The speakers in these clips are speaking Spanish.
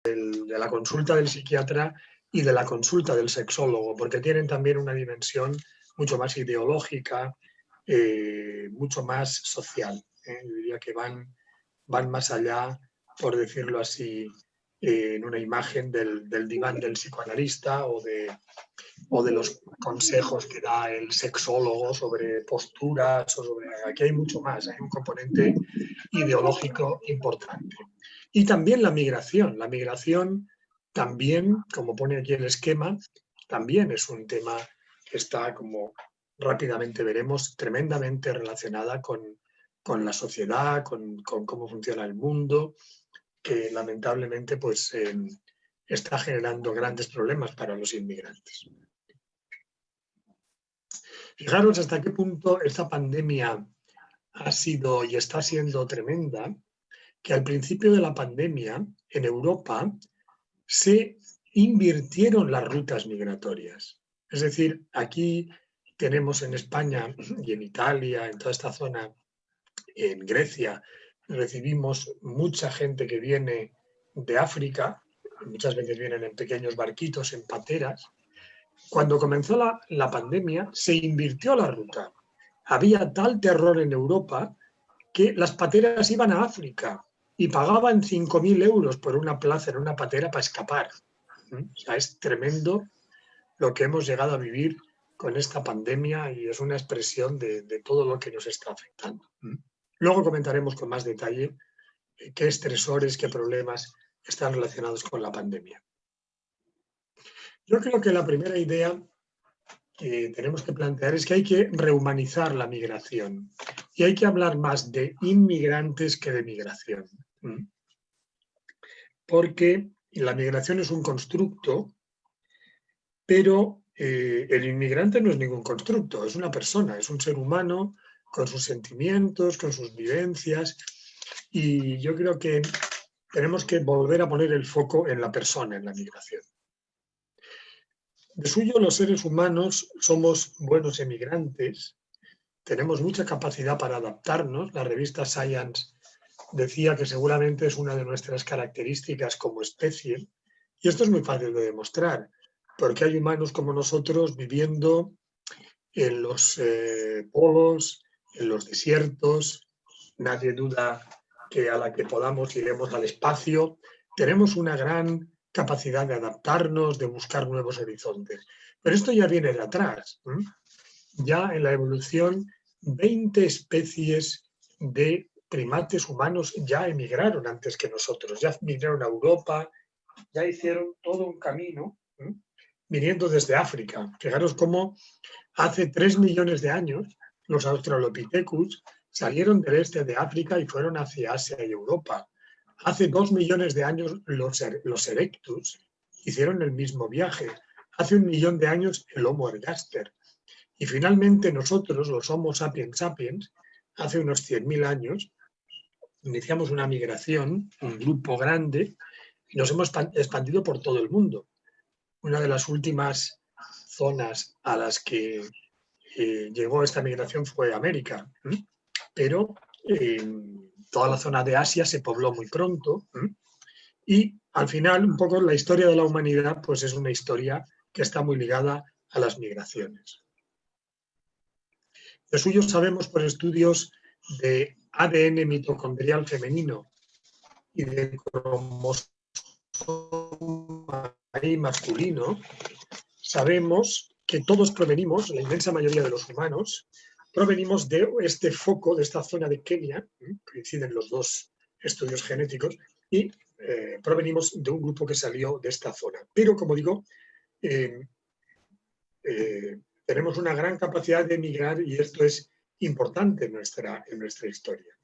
de la consulta del psiquiatra y de la consulta del sexólogo, porque tienen también una dimensión mucho más ideológica, mucho más social. Yo diría que van más allá, por decirlo así, en una imagen del diván del psicoanalista o de los consejos que da el sexólogo sobre posturas o sobre... Aquí hay mucho más, hay un componente ideológico importante. Y también la migración. La migración también, como pone aquí el esquema, también es un tema que está, como rápidamente veremos, tremendamente relacionada con la sociedad, con cómo funciona el mundo, que lamentablemente pues, está generando grandes problemas para los inmigrantes. Fijaros hasta qué punto esta pandemia ha sido y está siendo tremenda, que al principio de la pandemia en Europa se invirtieron las rutas migratorias. Es decir, aquí tenemos en España y en Italia, en toda esta zona, en Grecia, recibimos mucha gente que viene de África, muchas veces vienen en pequeños barquitos, en pateras. Cuando comenzó la pandemia, se invirtió la ruta. Había tal terror en Europa que las pateras iban a África y pagaban 5.000 euros por una plaza en una patera para escapar. O sea, es tremendo lo que hemos llegado a vivir con esta pandemia y es una expresión de todo lo que nos está afectando. Luego comentaremos con más detalle qué estresores, qué problemas están relacionados con la pandemia. Yo creo que la primera idea que tenemos que plantear es que hay que rehumanizar la migración y hay que hablar más de inmigrantes que de migración. Porque la migración es un constructo, pero el inmigrante no es ningún constructo, es una persona, es un ser humano con sus sentimientos, con sus vivencias, y yo creo que tenemos que volver a poner el foco en la persona, en la migración. De suyo, los seres humanos somos buenos emigrantes, tenemos mucha capacidad para adaptarnos. La revista Science decía que seguramente es una de nuestras características como especie, y esto es muy fácil de demostrar, porque hay humanos como nosotros viviendo en los polos, en los desiertos. Nadie duda que a la que podamos iremos al espacio. Tenemos una gran capacidad de adaptarnos, de buscar nuevos horizontes. Pero esto ya viene de atrás. Ya en la evolución, 20 especies de primates humanos ya emigraron antes que nosotros, ya migraron a Europa, ya hicieron todo un camino viniendo desde África. Fijaros cómo hace 3 millones de años los Australopithecus salieron del este de África y fueron hacia Asia y Europa. Hace 2 millones de años los Erectus hicieron el mismo viaje. Hace 1 millón de años el Homo ergaster. Y finalmente nosotros, los Homo sapiens sapiens, hace unos 100.000 años, iniciamos una migración, un grupo grande, y nos hemos expandido por todo el mundo. Una de las últimas zonas a las que llegó esta migración fue América, pero toda la zona de Asia se pobló muy pronto, y al final un poco la historia de la humanidad pues es una historia que está muy ligada a las migraciones. De suyo sabemos por estudios de ADN mitocondrial femenino y de cromosoma masculino, sabemos que todos provenimos, la inmensa mayoría de los humanos, provenimos de este foco, de esta zona de Kenia, coinciden los dos estudios genéticos, y provenimos de un grupo que salió de esta zona. Pero, como digo, tenemos una gran capacidad de emigrar y esto es importante en nuestra historia.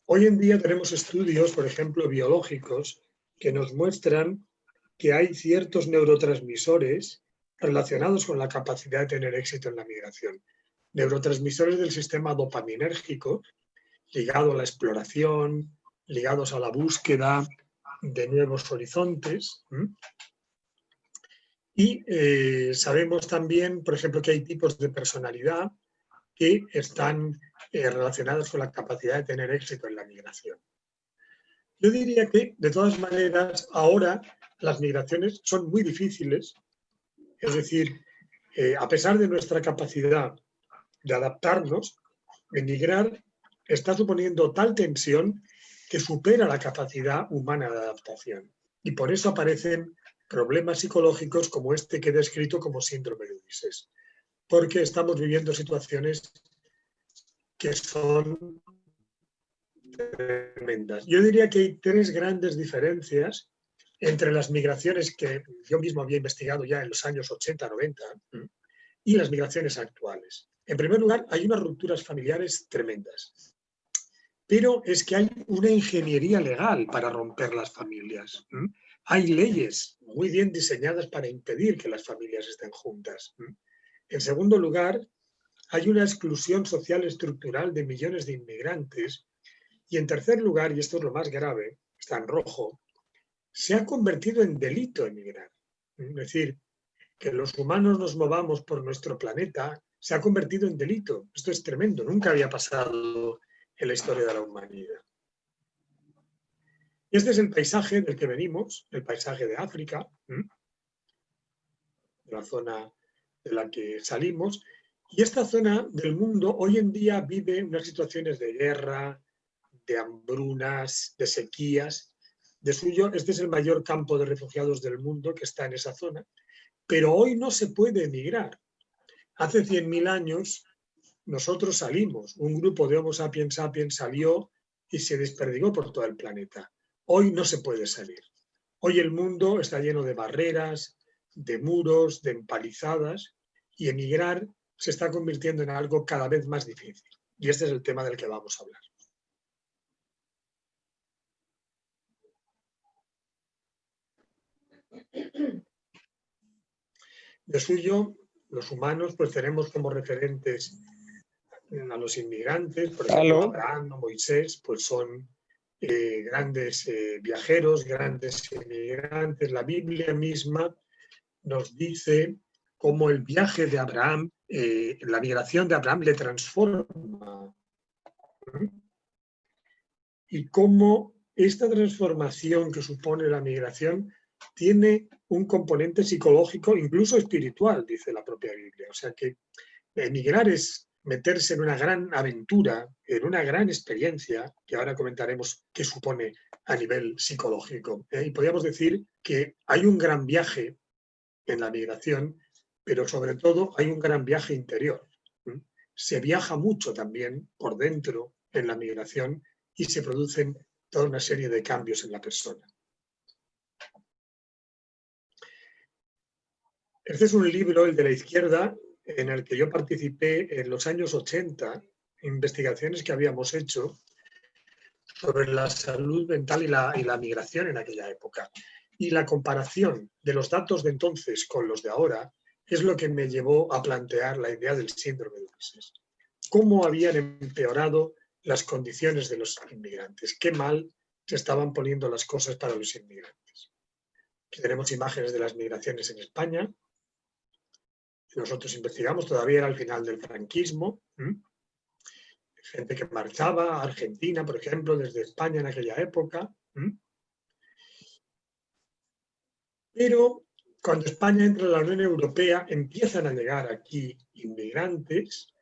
Hoy en día tenemos estudios, por ejemplo, biológicos, que nos muestran que hay ciertos neurotransmisores relacionados con la capacidad de tener éxito en la migración. Neurotransmisores del sistema dopaminérgico, ligados a la exploración, ligados a la búsqueda de nuevos horizontes. Y sabemos también, por ejemplo, que hay tipos de personalidad que están relacionados con la capacidad de tener éxito en la migración. Yo diría que, de todas maneras, ahora las migraciones son muy difíciles. Es decir, a pesar de nuestra capacidad de adaptarnos, emigrar está suponiendo tal tensión que supera la capacidad humana de adaptación. Y por eso aparecen problemas psicológicos como este que he descrito como síndrome de Ulises. Porque estamos viviendo situaciones que son tremendas. Yo diría que hay tres grandes diferencias entre las migraciones que yo mismo había investigado ya en los años 80, 90 y las migraciones actuales. En primer lugar, hay unas rupturas familiares tremendas, pero es que hay una ingeniería legal para romper las familias. Hay leyes muy bien diseñadas para impedir que las familias estén juntas. En segundo lugar, hay una exclusión social estructural de millones de inmigrantes. Y en tercer lugar, y esto es lo más grave, está en rojo, se ha convertido en delito emigrar. Es decir, que los humanos nos movamos por nuestro planeta se ha convertido en delito. Esto es tremendo, nunca había pasado en la historia de la humanidad. Este es el paisaje del que venimos, el paisaje de África, de la zona de la que salimos, y esta zona del mundo hoy en día vive unas situaciones de guerra, de hambrunas, de sequías. De suyo, este es el mayor campo de refugiados del mundo que está en esa zona, pero hoy no se puede emigrar. Hace 100.000 años nosotros salimos, un grupo de Homo sapiens sapiens salió y se desperdigó por todo el planeta. Hoy no se puede salir. Hoy el mundo está lleno de barreras, de muros, de empalizadas, y emigrar se está convirtiendo en algo cada vez más difícil. Y este es el tema del que vamos a hablar. De suyo, los humanos pues tenemos como referentes a los inmigrantes, por ejemplo, Abraham o Moisés, pues son grandes viajeros, grandes inmigrantes. La Biblia misma nos dice cómo el viaje de Abraham, la migración de Abraham le transforma. Y cómo esta transformación que supone la migración tiene un componente psicológico, incluso espiritual, dice la propia Biblia. O sea que emigrar es meterse en una gran aventura, en una gran experiencia, que ahora comentaremos qué supone a nivel psicológico. Y podríamos decir que hay un gran viaje en la migración, pero sobre todo hay un gran viaje interior. Se viaja mucho también por dentro en la migración y se producen toda una serie de cambios en la persona. Este es un libro, el de la izquierda, en el que yo participé en los años 80, investigaciones que habíamos hecho sobre la salud mental y la migración en aquella época. Y la comparación de los datos de entonces con los de ahora es lo que me llevó a plantear la idea del síndrome de Ulises. ¿Cómo habían empeorado las condiciones de los inmigrantes? ¿Qué mal se estaban poniendo las cosas para los inmigrantes? Aquí tenemos imágenes de las migraciones en España. Nosotros investigamos, todavía era al final del franquismo, gente que marchaba a Argentina, por ejemplo, desde España en aquella época. Pero cuando España entra en la Unión Europea, empiezan a llegar aquí inmigrantes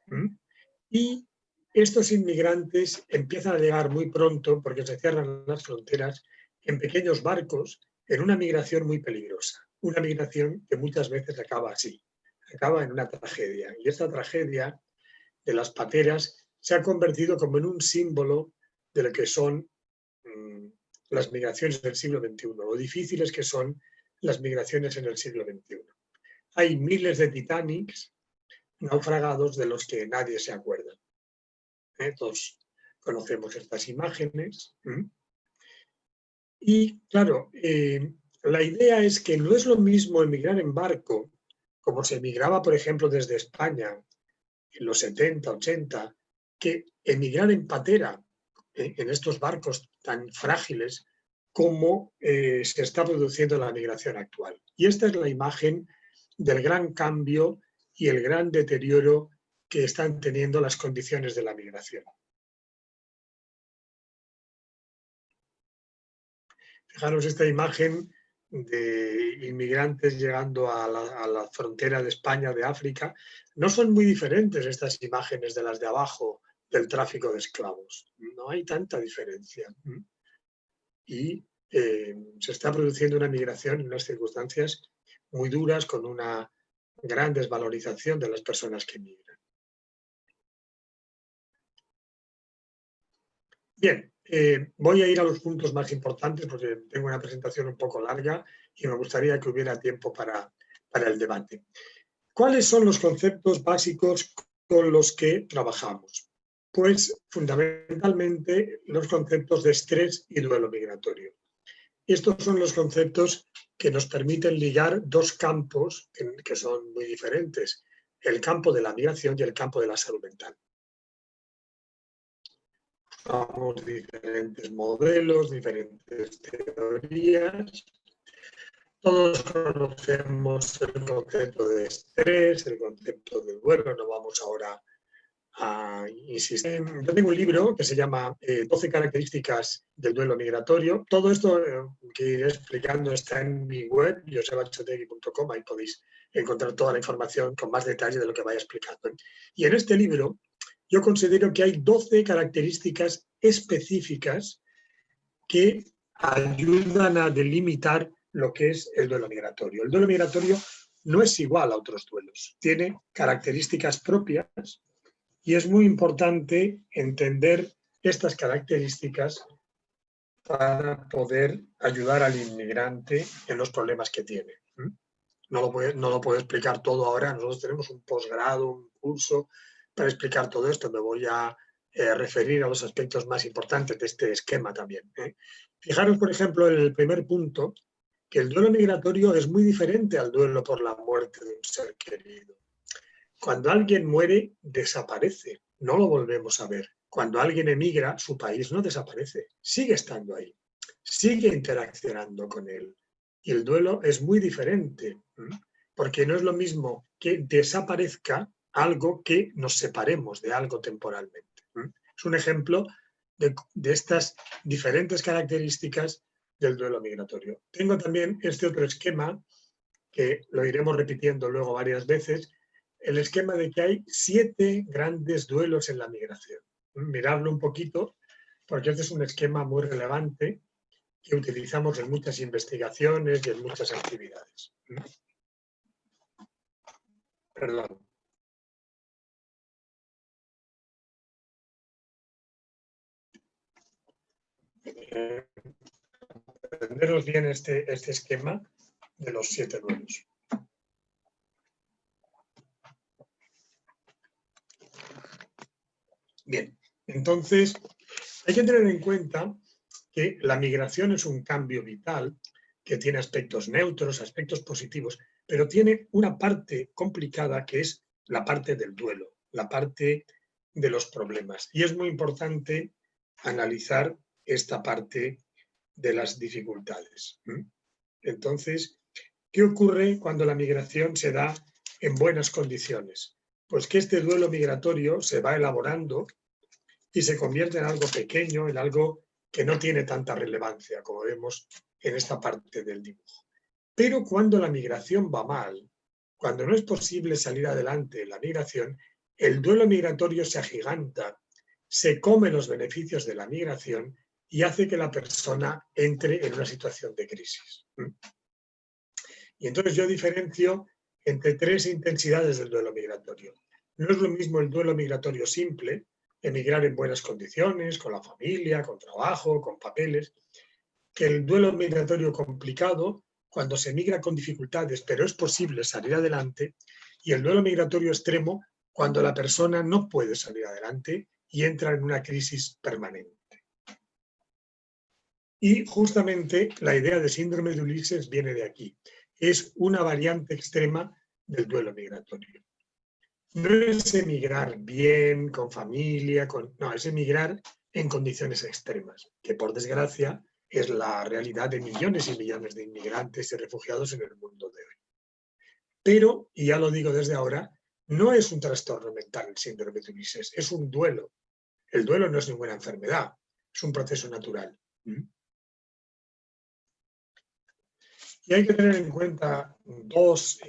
y estos inmigrantes empiezan a llegar muy pronto, porque se cierran las fronteras, en pequeños barcos, en una migración muy peligrosa. Una migración que muchas veces acaba así, acaba en una tragedia. Y esta tragedia de las pateras se ha convertido como en un símbolo de lo que son las migraciones del siglo XXI, lo difíciles que son las migraciones en el siglo XXI. Hay miles de Titanics naufragados de los que nadie se acuerda. Todos conocemos estas imágenes. Y claro, la idea es que no es lo mismo emigrar en barco, como se emigraba, por ejemplo, desde España en los 70, 80, que emigrar en patera, en estos barcos tan frágiles como se está produciendo la migración actual. Y esta es la imagen del gran cambio y el gran deterioro que están teniendo las condiciones de la migración. Fijaros esta imagen de inmigrantes llegando a la frontera de España, de África. No son muy diferentes estas imágenes de las de abajo del tráfico de esclavos. No hay tanta diferencia. Y se está produciendo una migración en unas circunstancias muy duras, con una gran desvalorización de las personas que migran. Bien, voy a ir a los puntos más importantes porque tengo una presentación un poco larga y me gustaría que hubiera tiempo para el debate. ¿Cuáles son los conceptos básicos con los que trabajamos? Pues fundamentalmente los conceptos de estrés y duelo migratorio. Estos son los conceptos que nos permiten ligar dos campos que son muy diferentes, el campo de la migración y el campo de la salud mental. Usamos diferentes modelos, diferentes teorías. Todos conocemos el concepto de estrés, el concepto del duelo, no vamos ahora a insistir. Yo tengo un libro que se llama 12 características del duelo migratorio. Todo esto que iré explicando está en mi web, josebachotegui.com, ahí podéis encontrar toda la información con más detalle de lo que vaya explicando. Y en este libro yo considero que hay 12 características específicas que ayudan a delimitar lo que es el duelo migratorio. El duelo migratorio no es igual a otros duelos, tiene características propias y es muy importante entender estas características para poder ayudar al inmigrante en los problemas que tiene. No lo puedo explicar todo ahora, nosotros tenemos un posgrado, un curso para explicar todo esto. Me voy a referir a los aspectos más importantes de este esquema también. Fijaros, por ejemplo, en el primer punto, que el duelo migratorio es muy diferente al duelo por la muerte de un ser querido. Cuando alguien muere, desaparece, no lo volvemos a ver. Cuando alguien emigra, su país no desaparece, sigue estando ahí, sigue interaccionando con él. Y el duelo es muy diferente, porque no es lo mismo que desaparezca algo que nos separemos de algo temporalmente. Es un ejemplo de estas diferentes características del duelo migratorio. Tengo también este otro esquema, que lo iremos repitiendo luego varias veces, el esquema de que hay 7 grandes duelos en la migración. Miradlo un poquito, porque este es un esquema muy relevante que utilizamos en muchas investigaciones y en muchas actividades. Perdón. Entenderos bien este esquema de los 7 duelos. Bien, entonces hay que tener en cuenta que la migración es un cambio vital que tiene aspectos neutros, aspectos positivos, pero tiene una parte complicada que es la parte del duelo, la parte de los problemas. Y es muy importante analizar esta parte de las dificultades. Entonces, ¿qué ocurre cuando la migración se da en buenas condiciones? Pues que este duelo migratorio se va elaborando y se convierte en algo pequeño, en algo que no tiene tanta relevancia, como vemos en esta parte del dibujo. Pero cuando la migración va mal, cuando no es posible salir adelante en la migración, el duelo migratorio se agiganta, se come los beneficios de la migración y hace que la persona entre en una situación de crisis. Y entonces yo diferencio entre 3 intensidades del duelo migratorio. No es lo mismo el duelo migratorio simple, emigrar en buenas condiciones, con la familia, con trabajo, con papeles, que el duelo migratorio complicado, cuando se migra con dificultades, pero es posible salir adelante, y el duelo migratorio extremo, cuando la persona no puede salir adelante y entra en una crisis permanente. Y justamente la idea de síndrome de Ulises viene de aquí. Es una variante extrema del duelo migratorio. No es emigrar bien, con familia, no, es emigrar en condiciones extremas, que por desgracia es la realidad de millones y millones de inmigrantes y refugiados en el mundo de hoy. Pero, y ya lo digo desde ahora, no es un trastorno mental el síndrome de Ulises, es un duelo. El duelo no es ninguna enfermedad, es un proceso natural. Y hay que tener en cuenta dos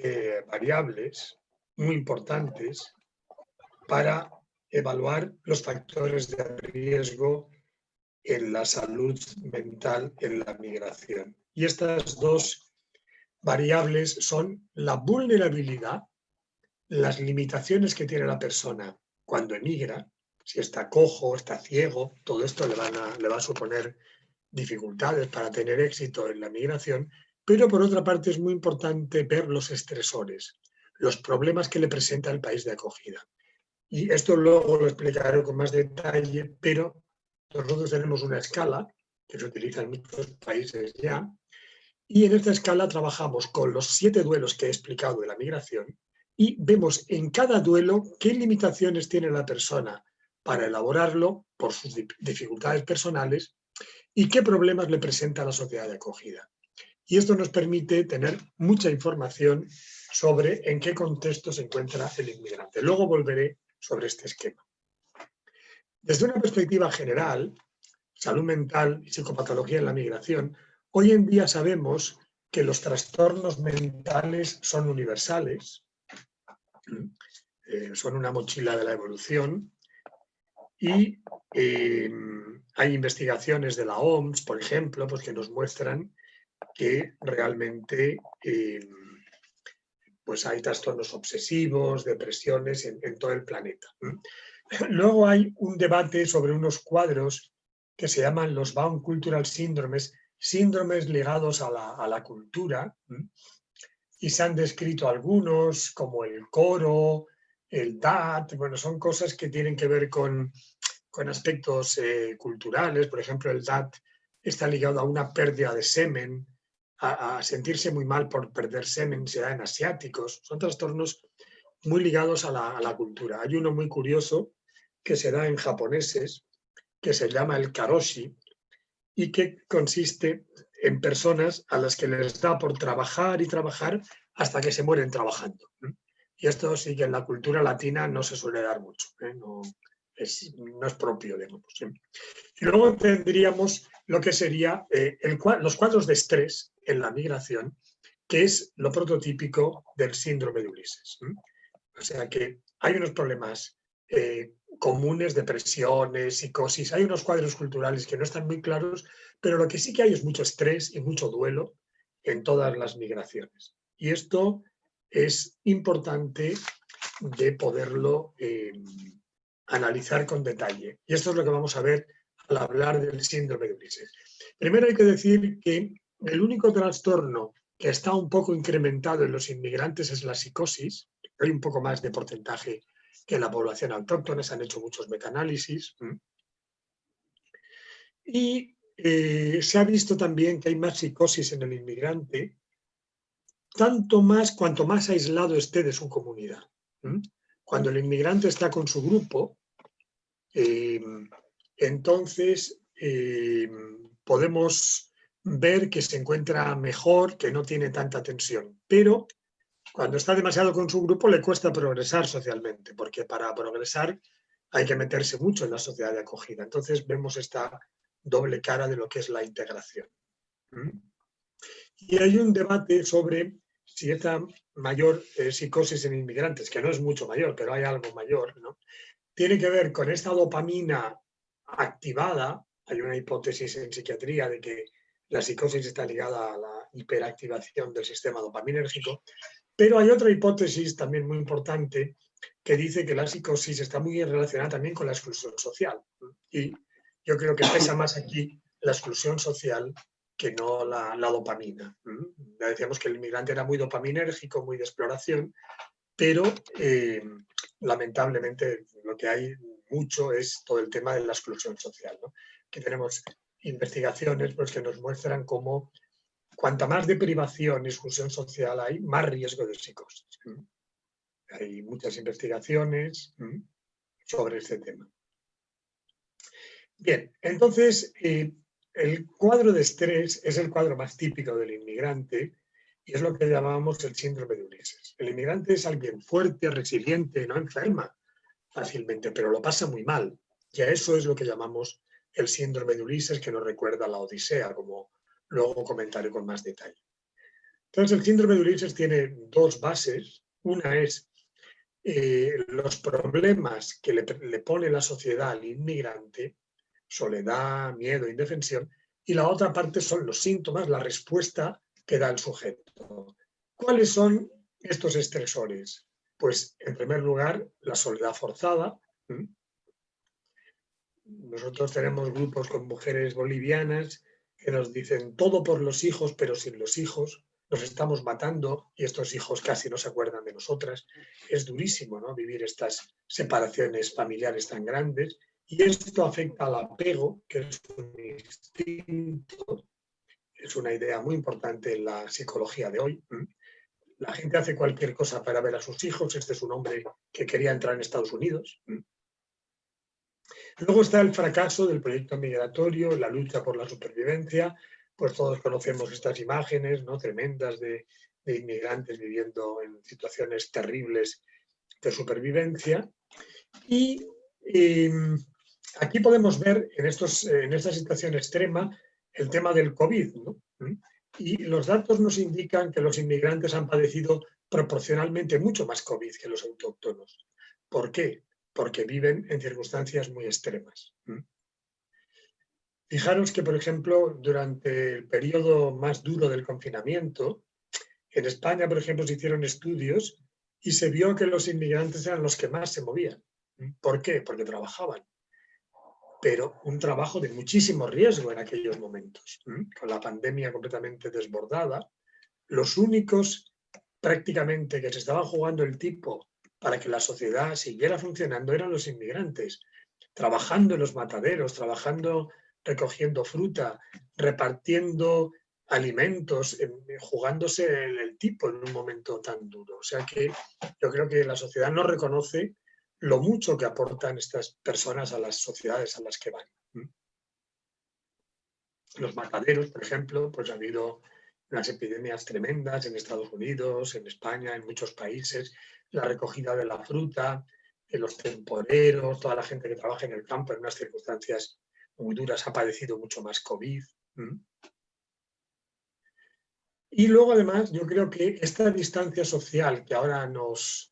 variables muy importantes para evaluar los factores de riesgo en la salud mental en la migración. Y estas dos variables son la vulnerabilidad, las limitaciones que tiene la persona cuando emigra, si está cojo, está ciego, todo esto le va a suponer dificultades para tener éxito en la migración, pero por otra parte es muy importante ver los estresores, los problemas que le presenta el país de acogida. Y esto luego lo explicaré con más detalle, pero nosotros tenemos una escala que se utiliza en muchos países ya, y en esta escala trabajamos con los 7 duelos que he explicado de la migración y vemos en cada duelo qué limitaciones tiene la persona para elaborarlo por sus dificultades personales y qué problemas le presenta a la sociedad de acogida. Y esto nos permite tener mucha información sobre en qué contexto se encuentra el inmigrante. Luego volveré sobre este esquema. Desde una perspectiva general, salud mental y psicopatología en la migración, hoy en día sabemos que los trastornos mentales son universales, son una mochila de la evolución y hay investigaciones de la OMS, por ejemplo, pues que nos muestran que realmente pues hay trastornos obsesivos, depresiones en todo el planeta. Luego hay un debate sobre unos cuadros que se llaman los Bound Cultural Syndromes, síndromes ligados a la cultura, y se han descrito algunos como el coro, el DAT, bueno, son cosas que tienen que ver con aspectos culturales. Por ejemplo, el DAT está ligado a una pérdida de semen, a sentirse muy mal por perder semen, se da en asiáticos. Son trastornos muy ligados a la cultura. Hay uno muy curioso que se da en japoneses, que se llama el karoshi, y que consiste en personas a las que les da por trabajar y trabajar hasta que se mueren trabajando. Y esto sí que en la cultura latina no se suele dar mucho, no es propio, digamos. Y luego tendríamos lo que sería los cuadros de estrés en la migración, que es lo prototípico del síndrome de Ulises. O sea que hay unos problemas comunes, depresiones, psicosis, hay unos cuadros culturales que no están muy claros, pero lo que sí que hay es mucho estrés y mucho duelo en todas las migraciones. Y esto es importante de poderlo analizar con detalle. Y esto es lo que vamos a ver al hablar del síndrome de Ulises. Primero hay que decir que el único trastorno que está un poco incrementado en los inmigrantes es la psicosis. Hay un poco más de porcentaje que en la población autóctona, se han hecho muchos metaanálisis. Y se ha visto también que hay más psicosis en el inmigrante, cuanto más aislado esté de su comunidad. Cuando el inmigrante está con su grupo, entonces podemos ver que se encuentra mejor, que no tiene tanta tensión. Pero cuando está demasiado con su grupo le cuesta progresar socialmente, porque para progresar hay que meterse mucho en la sociedad de acogida. Entonces vemos esta doble cara de lo que es la integración. Y hay un debate sobre si esta mayor psicosis en inmigrantes, que no es mucho mayor, pero hay algo mayor, ¿no?, tiene que ver con esta dopamina activada. Hay una hipótesis en psiquiatría de que la psicosis está ligada a la hiperactivación del sistema dopaminérgico, pero hay otra hipótesis también muy importante que dice que la psicosis está muy relacionada también con la exclusión social. Y yo creo que pesa más aquí la exclusión social que no la dopamina. Ya decíamos que el inmigrante era muy dopaminérgico, muy de exploración, pero lamentablemente lo que hay mucho es todo el tema de la exclusión social, ¿no? Que tenemos investigaciones pues, que nos muestran cómo cuanta más deprivación y exclusión social hay, más riesgo de psicosis. Hay muchas investigaciones sobre este tema. Bien, entonces el cuadro de estrés es el cuadro más típico del inmigrante y es lo que llamamos el síndrome de Ulises. El inmigrante es alguien fuerte, resiliente, no enferma fácilmente, pero lo pasa muy mal. Y a eso es lo que llamamos el síndrome de Ulises, que nos recuerda a la Odisea, como luego comentaré con más detalle. Entonces, el síndrome de Ulises tiene dos bases. Una es los problemas que le pone la sociedad al inmigrante, soledad, miedo, indefensión, y la otra parte son los síntomas, la respuesta que da el sujeto. ¿Cuáles son estos estresores? Pues, en primer lugar, la soledad forzada. Nosotros tenemos grupos con mujeres bolivianas que nos dicen todo por los hijos, pero sin los hijos. Nos estamos matando y estos hijos casi no se acuerdan de nosotras. Es durísimo, ¿no?, vivir estas separaciones familiares tan grandes, y esto afecta al apego, que es un instinto, es una idea muy importante en la psicología de hoy. La gente hace cualquier cosa para ver a sus hijos. Este es un hombre que quería entrar en Estados Unidos. Luego está el fracaso del proyecto migratorio, la lucha por la supervivencia. Pues todos conocemos estas imágenes, ¿no?, tremendas de inmigrantes viviendo en situaciones terribles de supervivencia. Y aquí podemos ver en esta situación extrema el tema del COVID, ¿no? Y los datos nos indican que los inmigrantes han padecido proporcionalmente mucho más COVID que los autóctonos. ¿Por qué? Porque viven en circunstancias muy extremas. Fijaros que, por ejemplo, durante el periodo más duro del confinamiento, en España, por ejemplo, se hicieron estudios y se vio que los inmigrantes eran los que más se movían. ¿Por qué? Porque trabajaban, pero un trabajo de muchísimo riesgo en aquellos momentos. Con la pandemia completamente desbordada, los únicos prácticamente que se estaban jugando el tipo para que la sociedad siguiera funcionando eran los inmigrantes, trabajando en los mataderos, trabajando recogiendo fruta, repartiendo alimentos, jugándose el tipo en un momento tan duro. O sea que yo creo que la sociedad no reconoce lo mucho que aportan estas personas a las sociedades a las que van. Los mataderos, por ejemplo, pues ha habido unas epidemias tremendas en Estados Unidos, en España, en muchos países. La recogida de la fruta, los temporeros, toda la gente que trabaja en el campo en unas circunstancias muy duras ha padecido mucho más COVID. Y luego, además, yo creo que esta distancia social que ahora nos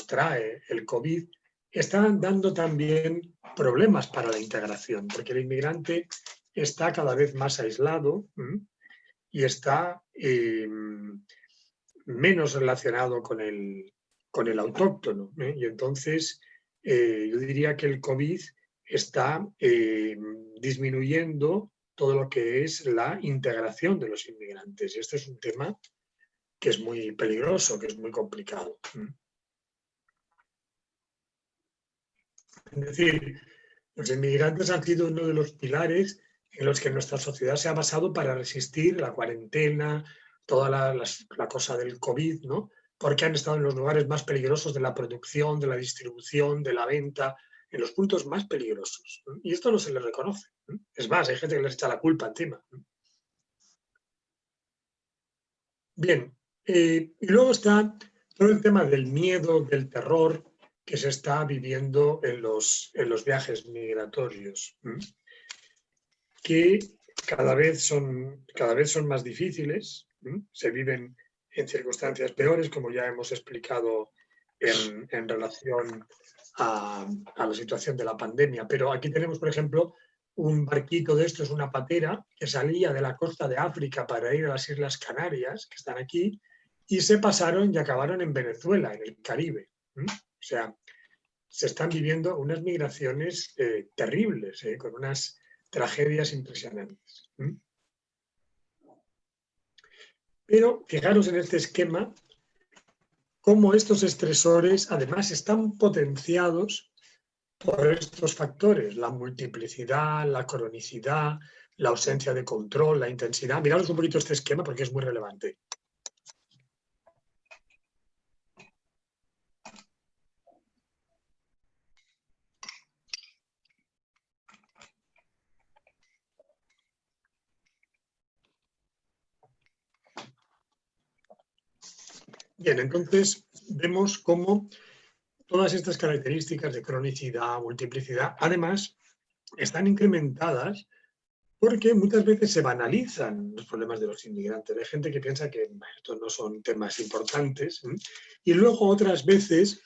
trae el COVID está dando también problemas para la integración, porque el inmigrante está cada vez más aislado y está menos relacionado con el autóctono. Y entonces yo diría que el COVID está disminuyendo todo lo que es la integración de los inmigrantes. Y este es un tema que es muy peligroso, que es muy complicado. Es decir, los inmigrantes han sido uno de los pilares en los que nuestra sociedad se ha basado para resistir la cuarentena, toda la cosa del COVID, ¿no? Porque han estado en los lugares más peligrosos de la producción, de la distribución, de la venta, en los puntos más peligrosos. Y esto no se les reconoce. Es más, hay gente que les echa la culpa encima. Bien, y luego está todo el tema del miedo, del terror que se está viviendo en los viajes migratorios, que cada vez son más difíciles, se viven en circunstancias peores, como ya hemos explicado en relación a la situación de la pandemia. Pero aquí tenemos, por ejemplo, un barquito de estos, una patera, que salía de la costa de África para ir a las Islas Canarias, que están aquí, y se pasaron y acabaron en Venezuela, en el Caribe. O sea, se están viviendo unas migraciones terribles, con unas tragedias impresionantes. Pero fijaros en este esquema cómo estos estresores además están potenciados por estos factores, la multiplicidad, la cronicidad, la ausencia de control, la intensidad. Miraos un poquito este esquema porque es muy relevante. Bien, entonces vemos cómo todas estas características de cronicidad, multiplicidad, además están incrementadas porque muchas veces se banalizan los problemas de los inmigrantes. Hay gente que piensa que estos no son temas importantes. Y luego otras veces,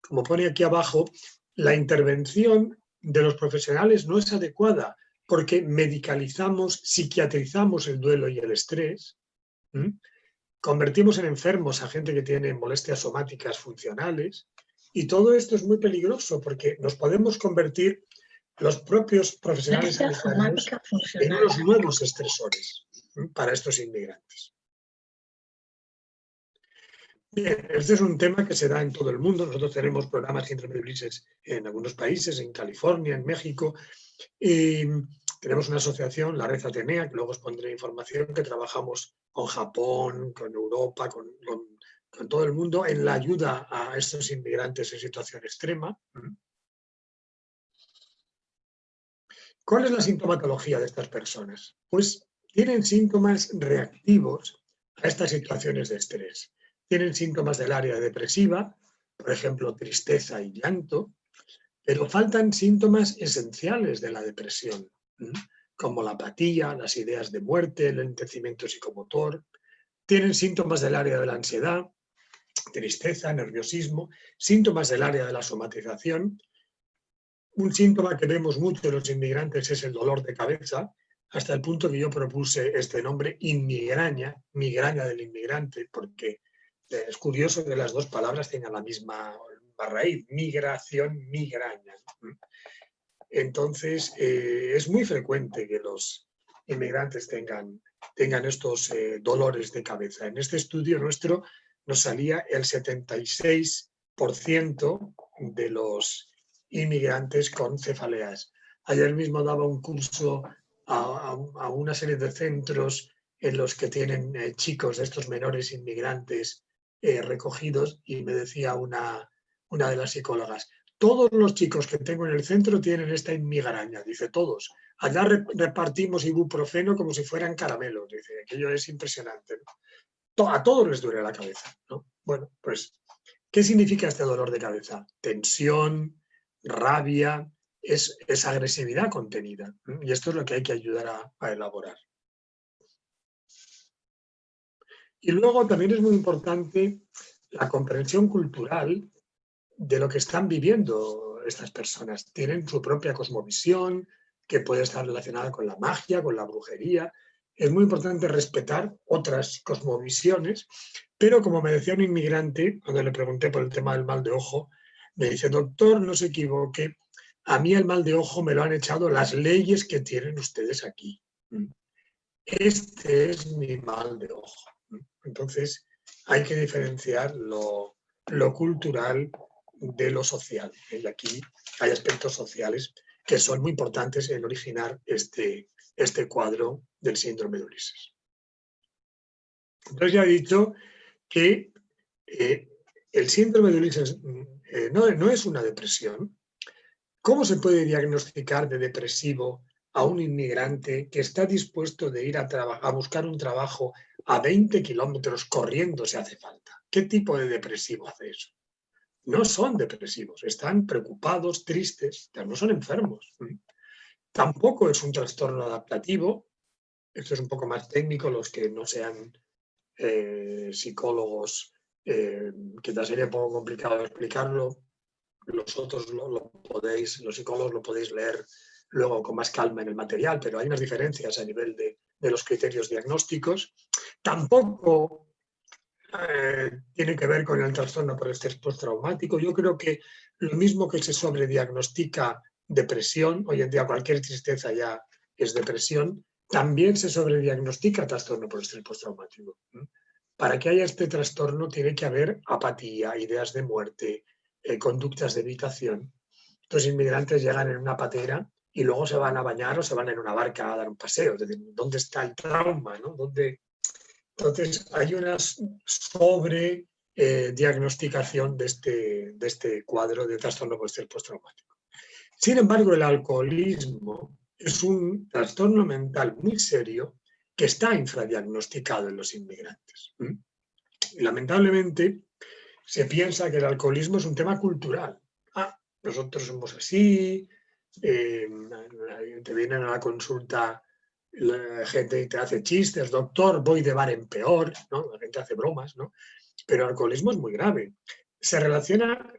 como pone aquí abajo, la intervención de los profesionales no es adecuada porque medicalizamos, psiquiatrizamos el duelo y el estrés. Convertimos en enfermos a gente que tiene molestias somáticas funcionales. Y todo esto es muy peligroso porque nos podemos convertir los propios profesionales sanitarios en unos nuevos estresores para estos inmigrantes. Bien, este es un tema que se da en todo el mundo. Nosotros tenemos programas síndrome de Ulises en algunos países, en California, en México. Y tenemos una asociación, la Red Atenea, que luego os pondré información, que trabajamos con Japón, con Europa, con todo el mundo en la ayuda a estos inmigrantes en situación extrema. ¿Cuál es la sintomatología de estas personas? Pues tienen síntomas reactivos a estas situaciones de estrés. Tienen síntomas del área depresiva, por ejemplo, tristeza y llanto, pero faltan síntomas esenciales de la depresión, como la apatía, las ideas de muerte, el lentecimiento psicomotor. Tienen síntomas del área de la ansiedad, tristeza, nerviosismo, síntomas del área de la somatización. Un síntoma que vemos mucho en los inmigrantes es el dolor de cabeza, hasta el punto que yo propuse este nombre, inmigraña, migraña del inmigrante, porque es curioso que las dos palabras tengan la misma raíz, migración, migraña. Entonces, es muy frecuente que los inmigrantes tengan estos dolores de cabeza. En este estudio nuestro nos salía el 76% de los inmigrantes con cefaleas. Ayer mismo daba un curso a una serie de centros en los que tienen chicos de estos menores inmigrantes recogidos y me decía una de las psicólogas, todos los chicos que tengo en el centro tienen esta inmigraña, dice todos. Allá repartimos ibuprofeno como si fueran caramelos, dice, aquello es impresionante, ¿no? A todos les duele la cabeza, ¿no? Bueno, pues, ¿qué significa este dolor de cabeza? Tensión, rabia, es agresividad contenida. Y esto es lo que hay que ayudar a elaborar. Y luego también es muy importante la comprensión cultural de lo que están viviendo estas personas. Tienen su propia cosmovisión, que puede estar relacionada con la magia, con la brujería. Es muy importante respetar otras cosmovisiones, pero como me decía un inmigrante, cuando le pregunté por el tema del mal de ojo, me dice, doctor, no se equivoque, a mí el mal de ojo me lo han echado las leyes que tienen ustedes aquí. Este es mi mal de ojo. Entonces, hay que diferenciar lo cultural de lo social. Y aquí hay aspectos sociales que son muy importantes en originar este cuadro del síndrome de Ulises. Entonces ya he dicho que el síndrome de Ulises no es una depresión. ¿Cómo se puede diagnosticar de depresivo a un inmigrante que está dispuesto de ir a buscar un trabajo a 20 kilómetros corriendo si hace falta? ¿Qué tipo de depresivo hace eso? No son depresivos, están preocupados, tristes, pero no son enfermos. Tampoco es un trastorno adaptativo. Esto es un poco más técnico, los que no sean psicólogos, quizás sería un poco complicado explicarlo. Los psicólogos lo podéis leer luego con más calma en el material, pero hay unas diferencias a nivel de los criterios diagnósticos. Tampoco tiene que ver con el trastorno por estrés postraumático. Yo creo que lo mismo que se sobrediagnostica depresión, hoy en día cualquier tristeza ya es depresión, también se sobrediagnostica trastorno por estrés postraumático. Para que haya este trastorno tiene que haber apatía, ideas de muerte, conductas de evitación. Estos inmigrantes llegan en una patera y luego se van a bañar o se van en una barca a dar un paseo. Es decir, ¿dónde está el trauma? ¿No? Entonces, hay una diagnosticación de este cuadro de trastorno por estrés postraumático. Sin embargo, el alcoholismo es un trastorno mental muy serio que está infradiagnosticado en los inmigrantes. Y lamentablemente se piensa que el alcoholismo es un tema cultural. Nosotros somos así, te vienen a la consulta La gente te hace chistes, doctor, voy de bar en peor, ¿no? La gente hace bromas, ¿no? Pero el alcoholismo es muy grave. Se relaciona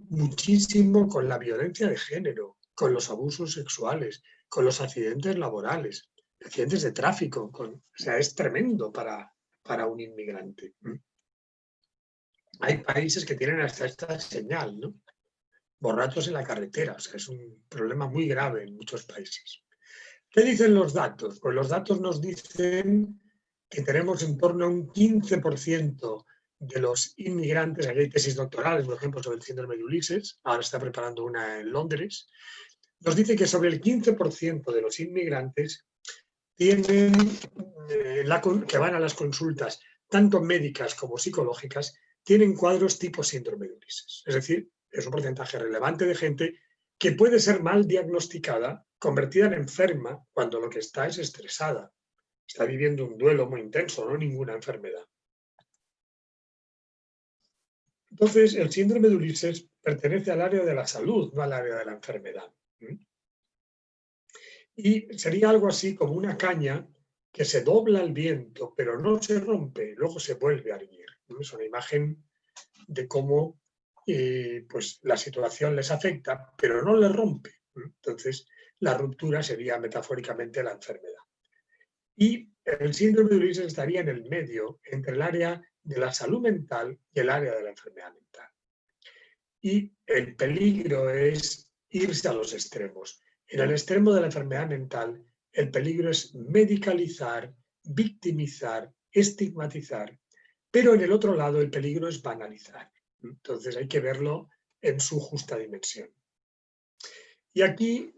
muchísimo con la violencia de género, con los abusos sexuales, con los accidentes laborales, accidentes de tráfico. O sea, es tremendo para un inmigrante. Hay países que tienen hasta esta señal, ¿no? Borrachos en la carretera. O sea, es un problema muy grave en muchos países. ¿Qué dicen los datos? Pues los datos nos dicen que tenemos en torno a un 15% de los inmigrantes, aquí hay tesis doctorales, por ejemplo, sobre el síndrome de Ulises, ahora está preparando una en Londres, nos dice que sobre el 15% de los inmigrantes tienen, que van a las consultas, tanto médicas como psicológicas, tienen cuadros tipo síndrome de Ulises. Es decir, es un porcentaje relevante de gente que puede ser mal diagnosticada, convertida en enferma, cuando lo que está es estresada. Está viviendo un duelo muy intenso, no ninguna enfermedad. Entonces, el síndrome de Ulises pertenece al área de la salud, no al área de la enfermedad. Y sería algo así como una caña que se dobla al viento, pero no se rompe, luego se vuelve a erguir. Es una imagen de cómo pues la situación les afecta, pero no les rompe. Entonces, la ruptura sería metafóricamente la enfermedad. Y el síndrome de Ulises estaría en el medio, entre el área de la salud mental y el área de la enfermedad mental. Y el peligro es irse a los extremos. En el extremo de la enfermedad mental, el peligro es medicalizar, victimizar, estigmatizar, pero en el otro lado el peligro es banalizar. Entonces hay que verlo en su justa dimensión. Y aquí,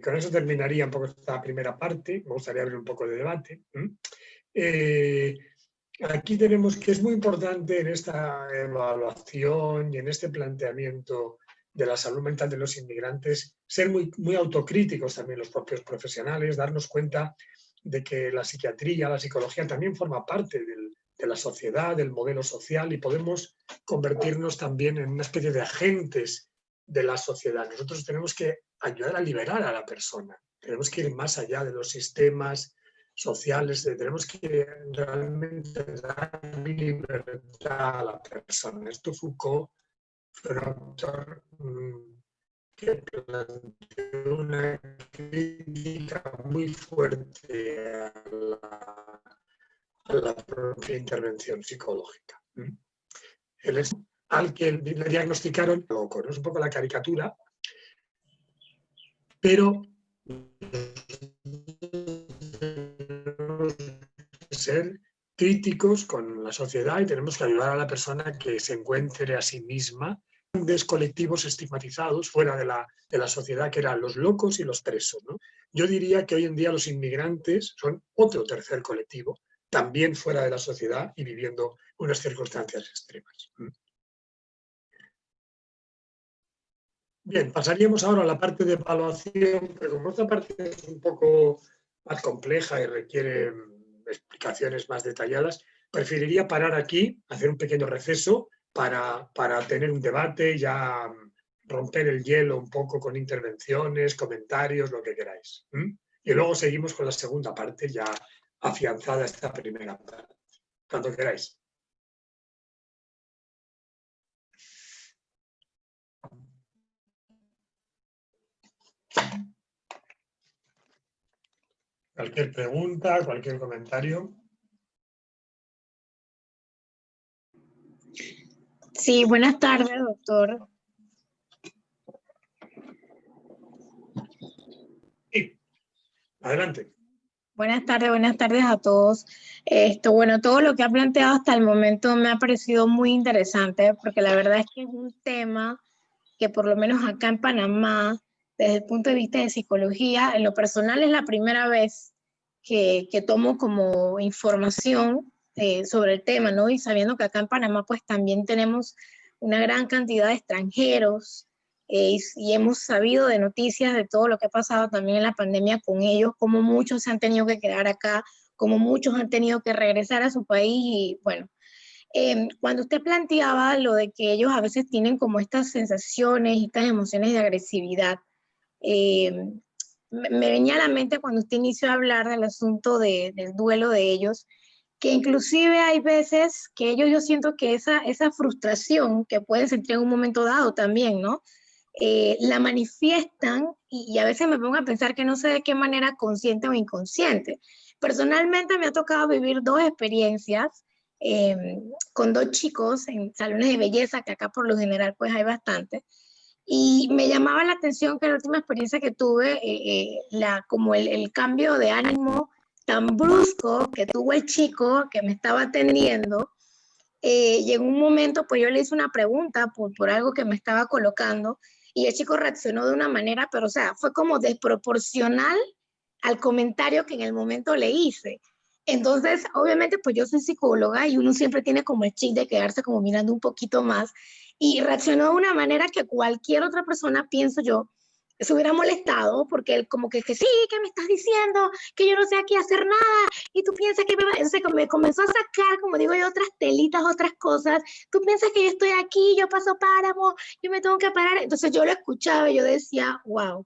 con eso terminaría un poco esta primera parte, me gustaría abrir un poco de debate. Aquí tenemos que es muy importante en esta evaluación y en este planteamiento de la salud mental de los inmigrantes ser muy, muy autocríticos también los propios profesionales, darnos cuenta de que la psiquiatría, la psicología también forma parte de la sociedad, del modelo social y podemos convertirnos también en una especie de agentes de la sociedad. Nosotros tenemos que ayudar a liberar a la persona, tenemos que ir más allá de los sistemas sociales, tenemos que realmente dar libertad a la persona. Esto Foucault fue un autor que planteó una crítica muy fuerte a la propia intervención psicológica. Él es al que le diagnosticaron loco, ¿no? Es un poco la caricatura, pero ser críticos con la sociedad y tenemos que ayudar a la persona a que se encuentre a sí misma. Grandes colectivos estigmatizados fuera de la sociedad, que eran los locos y los presos, ¿no? Yo diría que hoy en día los inmigrantes son otro tercer colectivo, también fuera de la sociedad y viviendo unas circunstancias extremas. Bien, pasaríamos ahora a la parte de evaluación, pero como esta parte es un poco más compleja y requiere explicaciones más detalladas, preferiría parar aquí, hacer un pequeño receso para tener un debate, ya romper el hielo un poco con intervenciones, comentarios, lo que queráis. Y luego seguimos con la segunda parte, ya afianzada esta primera parte. Cuando queráis. Cualquier pregunta, cualquier comentario. Sí, buenas tardes, doctor. Sí, adelante. Buenas tardes a todos. Bueno, todo lo que ha planteado hasta el momento me ha parecido muy interesante porque la verdad es que es un tema que por lo menos acá en Panamá, desde el punto de vista de psicología, en lo personal es la primera vez que tomo como información sobre el tema, ¿no? Y sabiendo que acá en Panamá pues también tenemos una gran cantidad de extranjeros y hemos sabido de noticias de todo lo que ha pasado también en la pandemia con ellos, cómo muchos se han tenido que quedar acá, cómo muchos han tenido que regresar a su país y bueno, cuando usted planteaba lo de que ellos a veces tienen como estas sensaciones, estas emociones de agresividad, me venía a la mente cuando usted inició a hablar del asunto del duelo de ellos, que inclusive hay veces que ellos, yo siento que esa frustración que pueden sentir en un momento dado también, ¿no? La manifiestan y a veces me pongo a pensar que no sé de qué manera consciente o inconsciente. Personalmente me ha tocado vivir dos experiencias eh, con dos chicos en salones de belleza, que acá por lo general pues hay bastante. Y me llamaba la atención que la última experiencia que tuve, como el cambio de ánimo tan brusco que tuvo el chico que me estaba atendiendo, y en un momento pues yo le hice una pregunta por algo que me estaba colocando y el chico reaccionó de una manera, pero o sea, fue como desproporcional al comentario que en el momento le hice. Entonces, obviamente, pues yo soy psicóloga y uno siempre tiene como el chip de quedarse como mirando un poquito más y reaccionó de una manera que cualquier otra persona, pienso yo, se hubiera molestado porque él como que sí, ¿qué me estás diciendo? Que yo no sé aquí hacer nada y tú piensas que me comenzó a sacar, como digo yo, otras telitas, otras cosas. Tú piensas que yo estoy aquí, yo paso páramo, yo me tengo que parar. Entonces yo lo escuchaba y yo decía, wow,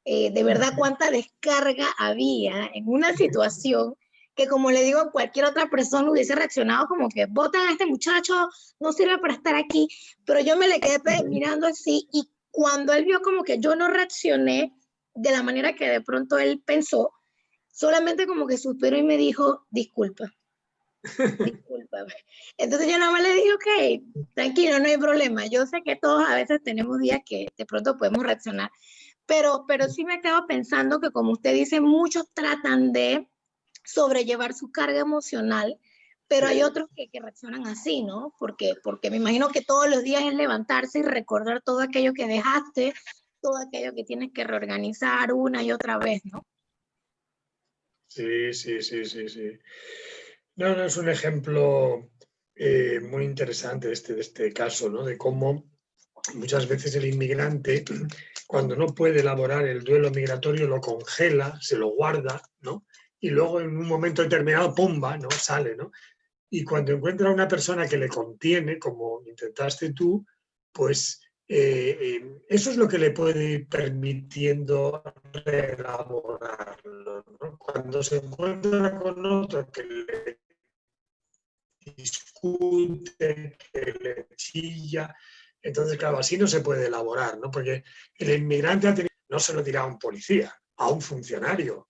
de verdad cuánta descarga había en una situación que, como le digo, cualquier otra persona hubiese reaccionado como que votan a este muchacho, no sirve para estar aquí, pero yo me le quedé mirando así y cuando él vio como que yo no reaccioné de la manera que de pronto él pensó, solamente como que suspiró y me dijo, disculpa. Discúlpame. Entonces yo nada más le dije, ok, tranquilo, no hay problema. Yo sé que todos a veces tenemos días que de pronto podemos reaccionar, pero sí me quedo pensando que, como usted dice, muchos tratan de sobrellevar su carga emocional, pero hay otros que reaccionan así, ¿no? Porque me imagino que todos los días es levantarse y recordar todo aquello que dejaste, todo aquello que tienes que reorganizar una y otra vez, ¿no? Sí, sí, sí, sí, sí. No, no, es un ejemplo muy interesante de este caso, ¿no? De cómo muchas veces el inmigrante, cuando no puede elaborar el duelo migratorio, lo congela, se lo guarda, ¿no? Y luego en un momento determinado, ¡pumba!, ¿no? Sale, ¿no? Y cuando encuentra una persona que le contiene, como intentaste tú, pues eso es lo que le puede ir permitiendo reelaborarlo, ¿no? Cuando se encuentra con otro que le discute, que le chilla, entonces, claro, así no se puede elaborar, ¿no? Porque el inmigrante no se lo dirá a un policía, a un funcionario,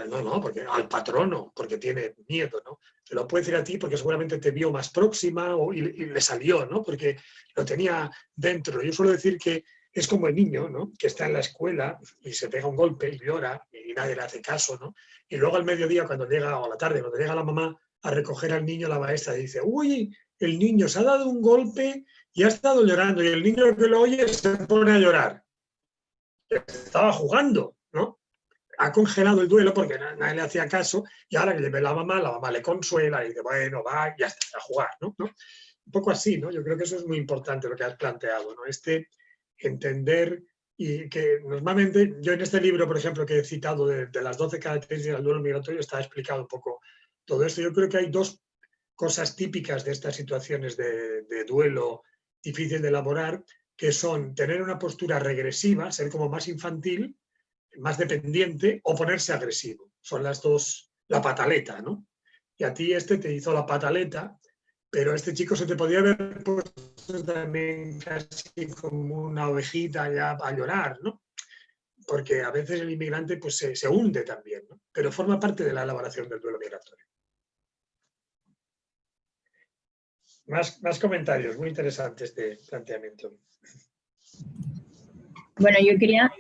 no, porque al patrono, porque tiene miedo, ¿no? Te lo puede decir a ti porque seguramente te vio más próxima y le salió, ¿no? Porque lo tenía dentro. Yo suelo decir que es como el niño, ¿no? Que está en la escuela y se pega un golpe y llora y nadie le hace caso, ¿no? Y luego al mediodía, cuando llega, o a la tarde, cuando llega la mamá a recoger al niño, la maestra dice, uy, el niño se ha dado un golpe y ha estado llorando, y el niño que lo oye se pone a llorar. Estaba jugando, ¿no? Ha congelado el duelo porque nadie le hacía caso, y ahora que le ve la mamá le consuela y dice, bueno, va, ya está, a jugar, ¿no? Un poco así, ¿no? Yo creo que eso es muy importante lo que has planteado, ¿no? Entender, y que normalmente, yo en este libro, por ejemplo, que he citado de las 12 características del duelo migratorio, está explicado un poco todo esto. Yo creo que hay dos cosas típicas de estas situaciones de duelo difícil de elaborar, que son tener una postura regresiva, ser como más infantil, más dependiente, o ponerse agresivo. Son las dos, la pataleta, ¿no? Y a ti te hizo la pataleta, pero este chico se te podía haber puesto también casi como una ovejita ya a llorar, ¿no? Porque a veces el inmigrante pues se hunde también, ¿no? Pero forma parte de la elaboración del duelo migratorio. Más comentarios, muy interesante este planteamiento. Bueno, yo quería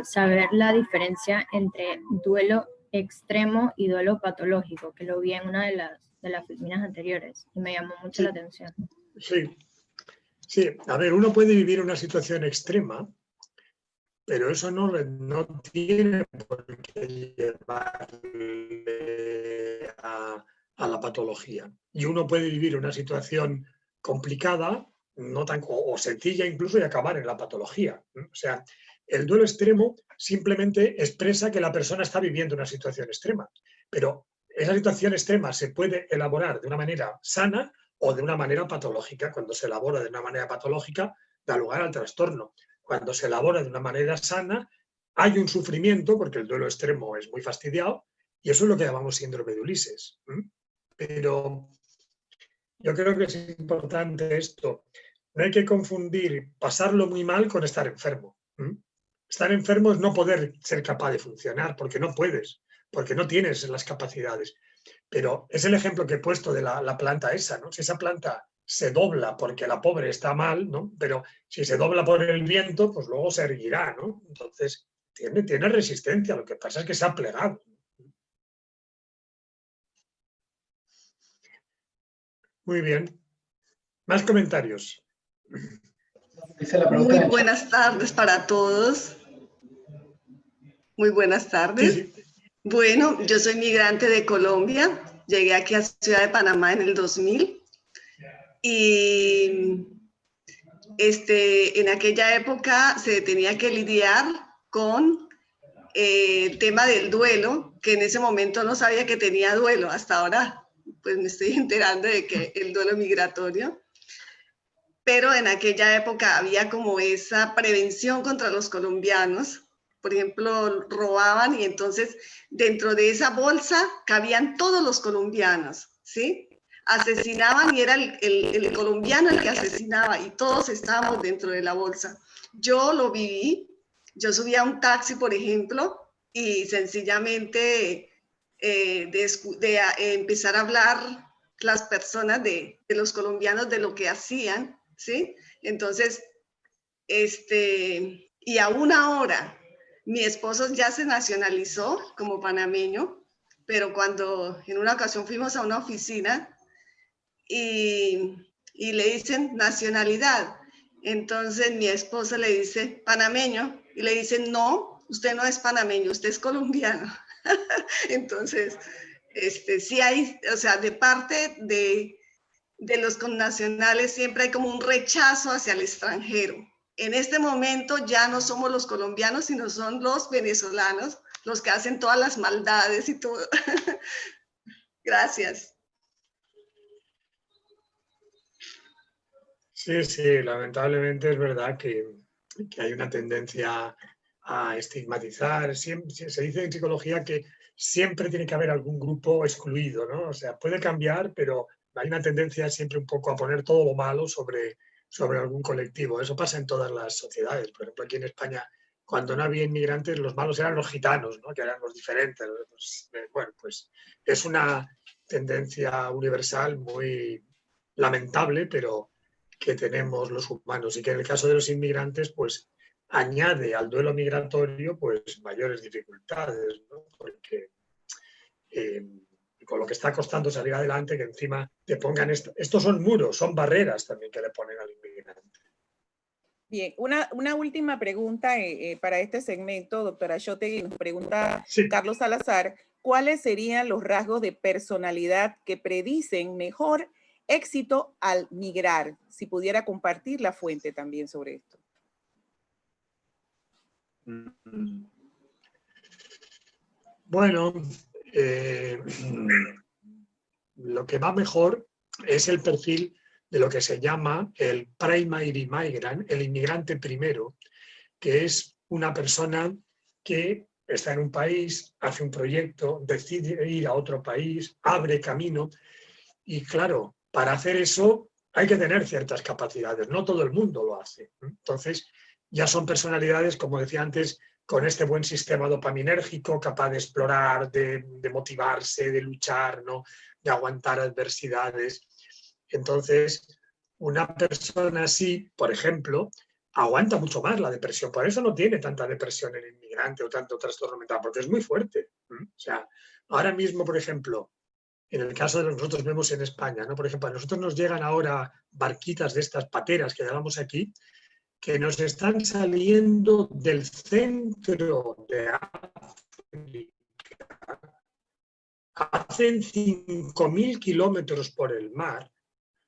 saber la diferencia entre duelo extremo y duelo patológico, que lo vi en una de las filminas anteriores y me llamó mucho la atención. Sí, a ver, uno puede vivir una situación extrema, pero eso no tiene por qué llevarle a la patología. Y uno puede vivir una situación complicada, no tan, o sencilla incluso, y acabar en la patología. O sea, el duelo extremo simplemente expresa que la persona está viviendo una situación extrema, pero esa situación extrema se puede elaborar de una manera sana o de una manera patológica. Cuando se elabora de una manera patológica, da lugar al trastorno. Cuando se elabora de una manera sana, hay un sufrimiento, porque el duelo extremo es muy fastidiado, y eso es lo que llamamos síndrome de Ulises. Pero yo creo que es importante esto. No hay que confundir pasarlo muy mal con estar enfermo. Estar enfermo es no poder ser capaz de funcionar, porque no puedes, porque no tienes las capacidades. Pero es el ejemplo que he puesto de la planta esa, ¿no? Si esa planta se dobla porque la pobre está mal, ¿no? Pero si se dobla por el viento, pues luego se erguirá, ¿no? Entonces, tiene resistencia, lo que pasa es que se ha plegado. Muy bien. Más comentarios. Muy buenas tardes para todos. Muy buenas tardes. Sí, sí. Bueno, yo soy migrante de Colombia. Llegué aquí a Ciudad de Panamá en el 2000. Y en aquella época se tenía que lidiar con el tema del duelo, que en ese momento no sabía que tenía duelo. Hasta ahora, pues me estoy enterando de que el duelo migratorio. Pero en aquella época había como esa prevención contra los colombianos. Por ejemplo, robaban y entonces dentro de esa bolsa cabían todos los colombianos, ¿sí? Asesinaban y era el colombiano el que asesinaba y todos estábamos dentro de la bolsa. Yo lo viví, yo subí a un taxi, por ejemplo, y sencillamente empezar a hablar las personas de los colombianos de lo que hacían, ¿sí? Entonces, y aún ahora, mi esposo ya se nacionalizó como panameño, pero cuando en una ocasión fuimos a una oficina y le dicen nacionalidad, entonces mi esposo le dice panameño y le dicen no, usted no es panameño, usted es colombiano. Entonces, sí hay, o sea, de parte de los connacionales siempre hay como un rechazo hacia el extranjero. En este momento ya no somos los colombianos, sino son los venezolanos los que hacen todas las maldades y todo. Gracias. Sí, sí, lamentablemente es verdad que hay una tendencia a estigmatizar. Siempre, se dice en psicología que siempre tiene que haber algún grupo excluido, ¿no? O sea, puede cambiar, pero hay una tendencia siempre un poco a poner todo lo malo sobre algún colectivo. Eso pasa en todas las sociedades. Por ejemplo, aquí en España, cuando no había inmigrantes, los malos eran los gitanos, ¿no? Que eran los diferentes. Pues, bueno, pues es una tendencia universal muy lamentable, pero que tenemos los humanos y que en el caso de los inmigrantes, pues añade al duelo migratorio pues mayores dificultades, ¿no? Porque con lo que está costando salir adelante, que encima te pongan estos son muros, son barreras también que le ponen al inmigrante. Bien, una última pregunta para este segmento, doctora Shotegui, nos pregunta sí. Carlos Salazar, ¿cuáles serían los rasgos de personalidad que predicen mejor éxito al migrar? Si pudiera compartir la fuente también sobre esto. Bueno, lo que va mejor es el perfil de lo que se llama el primary migrant, el inmigrante primero, que es una persona que está en un país, hace un proyecto, decide ir a otro país, abre camino y claro, para hacer eso hay que tener ciertas capacidades, no todo el mundo lo hace. Entonces ya son personalidades, como decía antes, con este buen sistema dopaminérgico, capaz de explorar, de motivarse, de luchar, ¿no? De aguantar adversidades. Entonces, una persona así, por ejemplo, aguanta mucho más la depresión. Por eso no tiene tanta depresión el inmigrante o tanto trastorno mental, porque es muy fuerte. O sea, ahora mismo, por ejemplo, en el caso de nosotros vemos en España, ¿no? Por ejemplo, a nosotros nos llegan ahora barquitas de estas pateras que llamamos aquí, que nos están saliendo del centro de África, hacen 5.000 kilómetros por el mar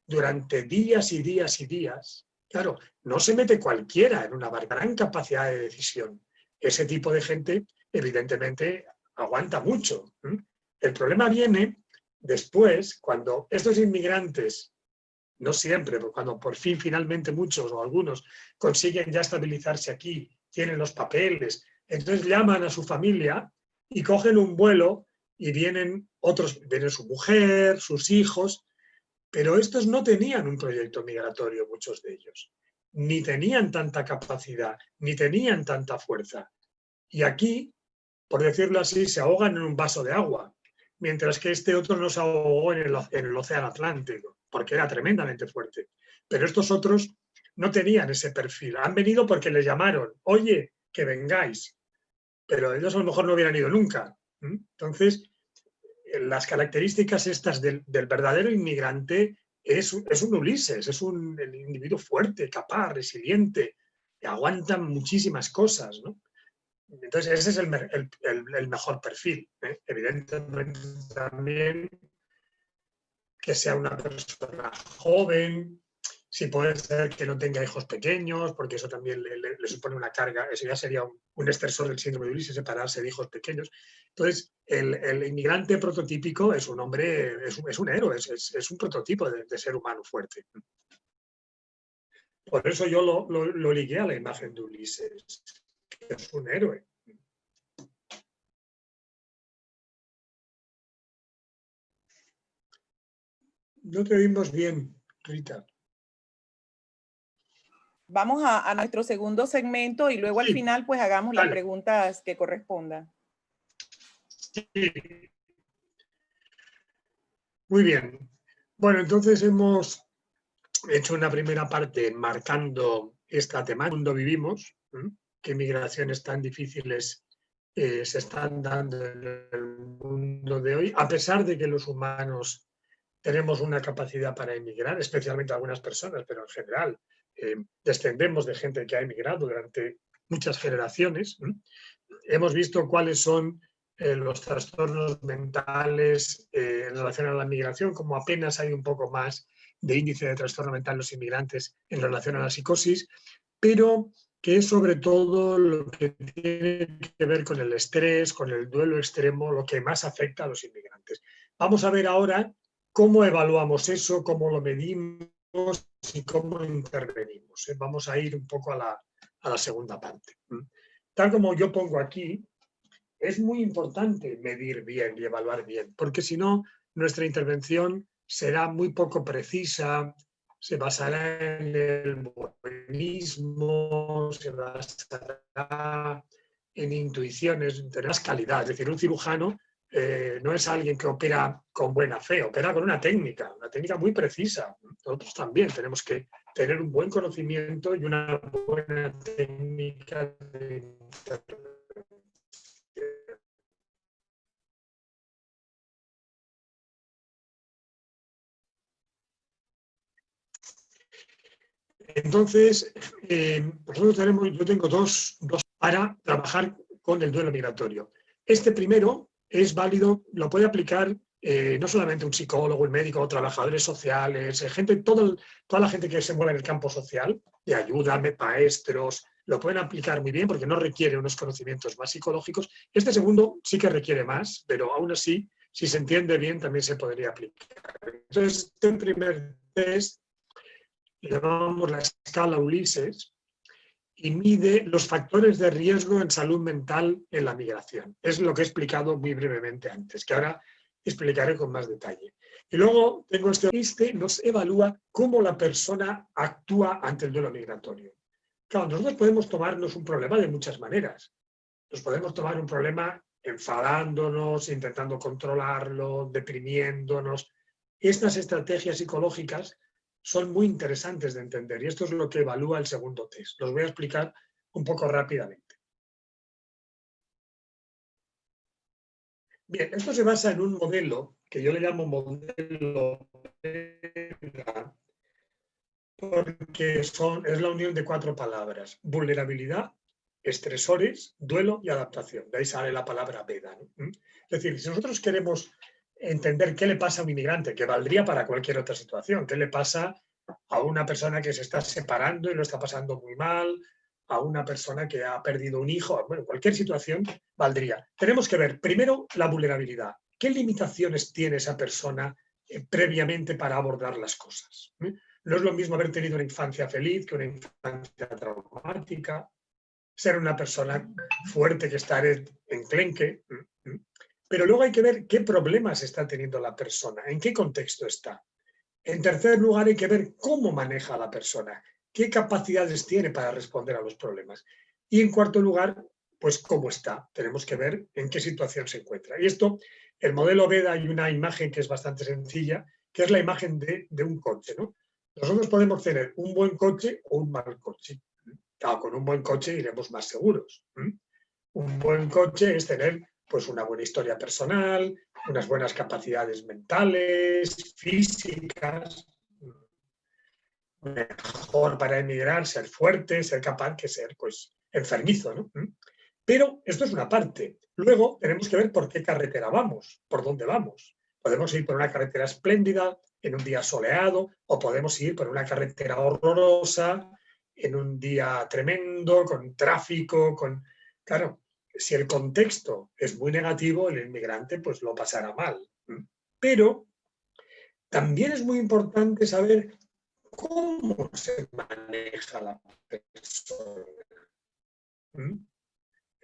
durante días y días y días. Claro, no se mete cualquiera en una gran capacidad de decisión. Ese tipo de gente, evidentemente, aguanta mucho. El problema viene después, cuando estos inmigrantes, no siempre, pero cuando por fin finalmente muchos o algunos consiguen ya estabilizarse aquí, tienen los papeles, Entonces llaman a su familia y cogen un vuelo y vienen su mujer, sus hijos, pero estos no tenían un proyecto migratorio, muchos de ellos, ni tenían tanta capacidad, ni tenían tanta fuerza. Y aquí, por decirlo así, se ahogan en un vaso de agua, mientras que este otro no se ahogó en el océano Atlántico, porque era tremendamente fuerte. Pero estos otros no tenían ese perfil. Han venido porque les llamaron, oye, que vengáis. Pero ellos a lo mejor no hubieran ido nunca. Entonces, las características estas del verdadero inmigrante es un Ulises, es el individuo fuerte, capaz, resiliente, que aguanta muchísimas cosas, ¿no? Entonces, ese es el mejor perfil. Evidentemente también que sea una persona joven, si puede ser que no tenga hijos pequeños, porque eso también le supone una carga, eso ya sería un estresor del síndrome de Ulises, separarse de hijos pequeños. Entonces, el inmigrante prototípico es un hombre, es un héroe, es un prototipo de ser humano fuerte. Por eso yo lo ligué a la imagen de Ulises, que es un héroe. No te oímos bien, Rita. Vamos a nuestro segundo segmento y luego al final pues hagamos las preguntas que correspondan. Sí. Muy bien. Bueno, entonces hemos hecho una primera parte marcando esta temática, donde vivimos, qué migraciones tan difíciles se están dando en el mundo de hoy, a pesar de que los humanos tenemos una capacidad para emigrar, especialmente algunas personas, pero en general descendemos de gente que ha emigrado durante muchas generaciones. Hemos visto cuáles son los trastornos mentales en relación a la migración, como apenas hay un poco más de índice de trastorno mental en los inmigrantes en relación a la psicosis, pero que es sobre todo lo que tiene que ver con el estrés, con el duelo extremo, lo que más afecta a los inmigrantes. Vamos a ver ahora cómo evaluamos eso, cómo lo medimos y cómo intervenimos. Vamos a ir un poco a la segunda parte. Tal como yo pongo aquí, es muy importante medir bien y evaluar bien, porque si no, nuestra intervención será muy poco precisa, se basará en el buenismo, se basará en intuiciones, de más calidad. Es decir, un cirujano no es alguien que opera con buena fe, opera con una técnica muy precisa. Nosotros también tenemos que tener un buen conocimiento y una buena técnica de intervención. Entonces, yo tengo dos para trabajar con el duelo migratorio. Este primero es válido, lo puede aplicar no solamente un psicólogo, un médico, trabajadores sociales, toda la gente que se mueve en el campo social, de ayuda, maestros, lo pueden aplicar muy bien porque no requiere unos conocimientos más psicológicos. Este segundo sí que requiere más, pero aún así, si se entiende bien, también se podría aplicar. Entonces, este primer test llamamos la escala Ulises, y mide los factores de riesgo en salud mental en la migración. Es lo que he explicado muy brevemente antes, que ahora explicaré con más detalle. Y luego tengo nos evalúa cómo la persona actúa ante el duelo migratorio. Claro, nosotros podemos tomarnos un problema de muchas maneras. Nos podemos tomar un problema enfadándonos, intentando controlarlo, deprimiéndonos. Estas estrategias psicológicas son muy interesantes de entender y esto es lo que evalúa el segundo test. Los voy a explicar un poco rápidamente. Bien, esto se basa en un modelo que yo le llamo modelo BEDA, porque es la unión de 4 palabras: vulnerabilidad, estresores, duelo y adaptación. De ahí sale la palabra BEDA, ¿no? Es decir, si nosotros queremos entender qué le pasa a un inmigrante, que valdría para cualquier otra situación, qué le pasa a una persona que se está separando y lo está pasando muy mal, a una persona que ha perdido un hijo, bueno, cualquier situación valdría. Tenemos que ver primero la vulnerabilidad. ¿Qué limitaciones tiene esa persona previamente para abordar las cosas? No es lo mismo haber tenido una infancia feliz que una infancia traumática. ser una persona fuerte que está enclenque, pero luego hay que ver qué problemas está teniendo la persona, en qué contexto está. En tercer lugar, hay que ver cómo maneja a la persona, qué capacidades tiene para responder a los problemas. Y en cuarto lugar, pues cómo está. Tenemos que ver en qué situación se encuentra. Y esto, el modelo Veda, hay una imagen que es bastante sencilla, que es la imagen de un coche, ¿no? Nosotros podemos tener un buen coche o un mal coche. Claro, con un buen coche iremos más seguros. Un buen coche es tener pues, una buena historia personal, unas buenas capacidades mentales, físicas, mejor para emigrar, ser fuerte, ser capaz que ser pues, enfermizo, ¿no? Pero esto es una parte. Luego tenemos que ver por qué carretera vamos, por dónde vamos. Podemos ir por una carretera espléndida en un día soleado o podemos ir por una carretera horrorosa en un día tremendo, con tráfico, con... Claro, si el contexto es muy negativo, el inmigrante pues lo pasará mal. Pero también es muy importante saber cómo se maneja la persona.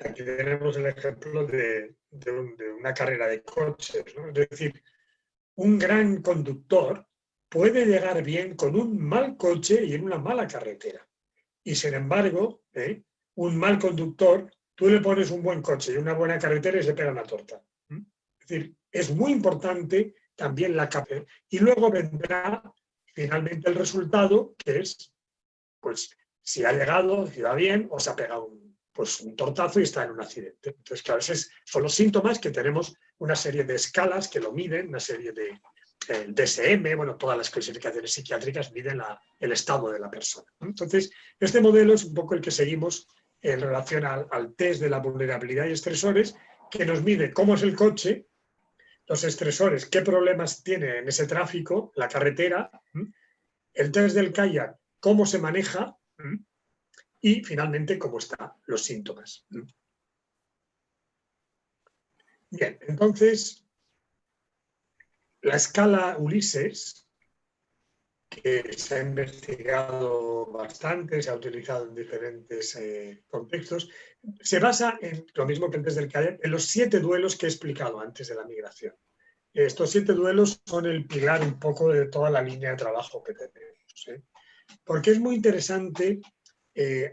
Aquí tenemos el ejemplo de una carrera de coches, ¿no? Es decir, un gran conductor puede llegar bien con un mal coche y en una mala carretera. Y sin embargo, un mal conductor, tú le pones un buen coche y una buena carretera y se pega una torta. Es decir, es muy importante también la capacidad. Y luego vendrá finalmente el resultado, que es, pues, si ha llegado, si va bien, o se ha pegado un tortazo y está en un accidente. Entonces, claro, esos son los síntomas que tenemos una serie de escalas que lo miden, una serie de el DSM, bueno, todas las clasificaciones psiquiátricas miden el estado de la persona. Entonces, este modelo es un poco el que seguimos en relación al test de la vulnerabilidad y estresores, que nos mide cómo es el coche, los estresores, qué problemas tiene en ese tráfico, la carretera, el test del kayak, cómo se maneja y finalmente cómo están los síntomas. Bien, entonces, la escala Ulises, que se ha investigado bastante, se ha utilizado en diferentes contextos, se basa en lo mismo que antes del kayak, en los 7 duelos que he explicado antes de la migración. Estos 7 duelos son el pilar un poco de toda la línea de trabajo que tenemos. Porque es muy interesante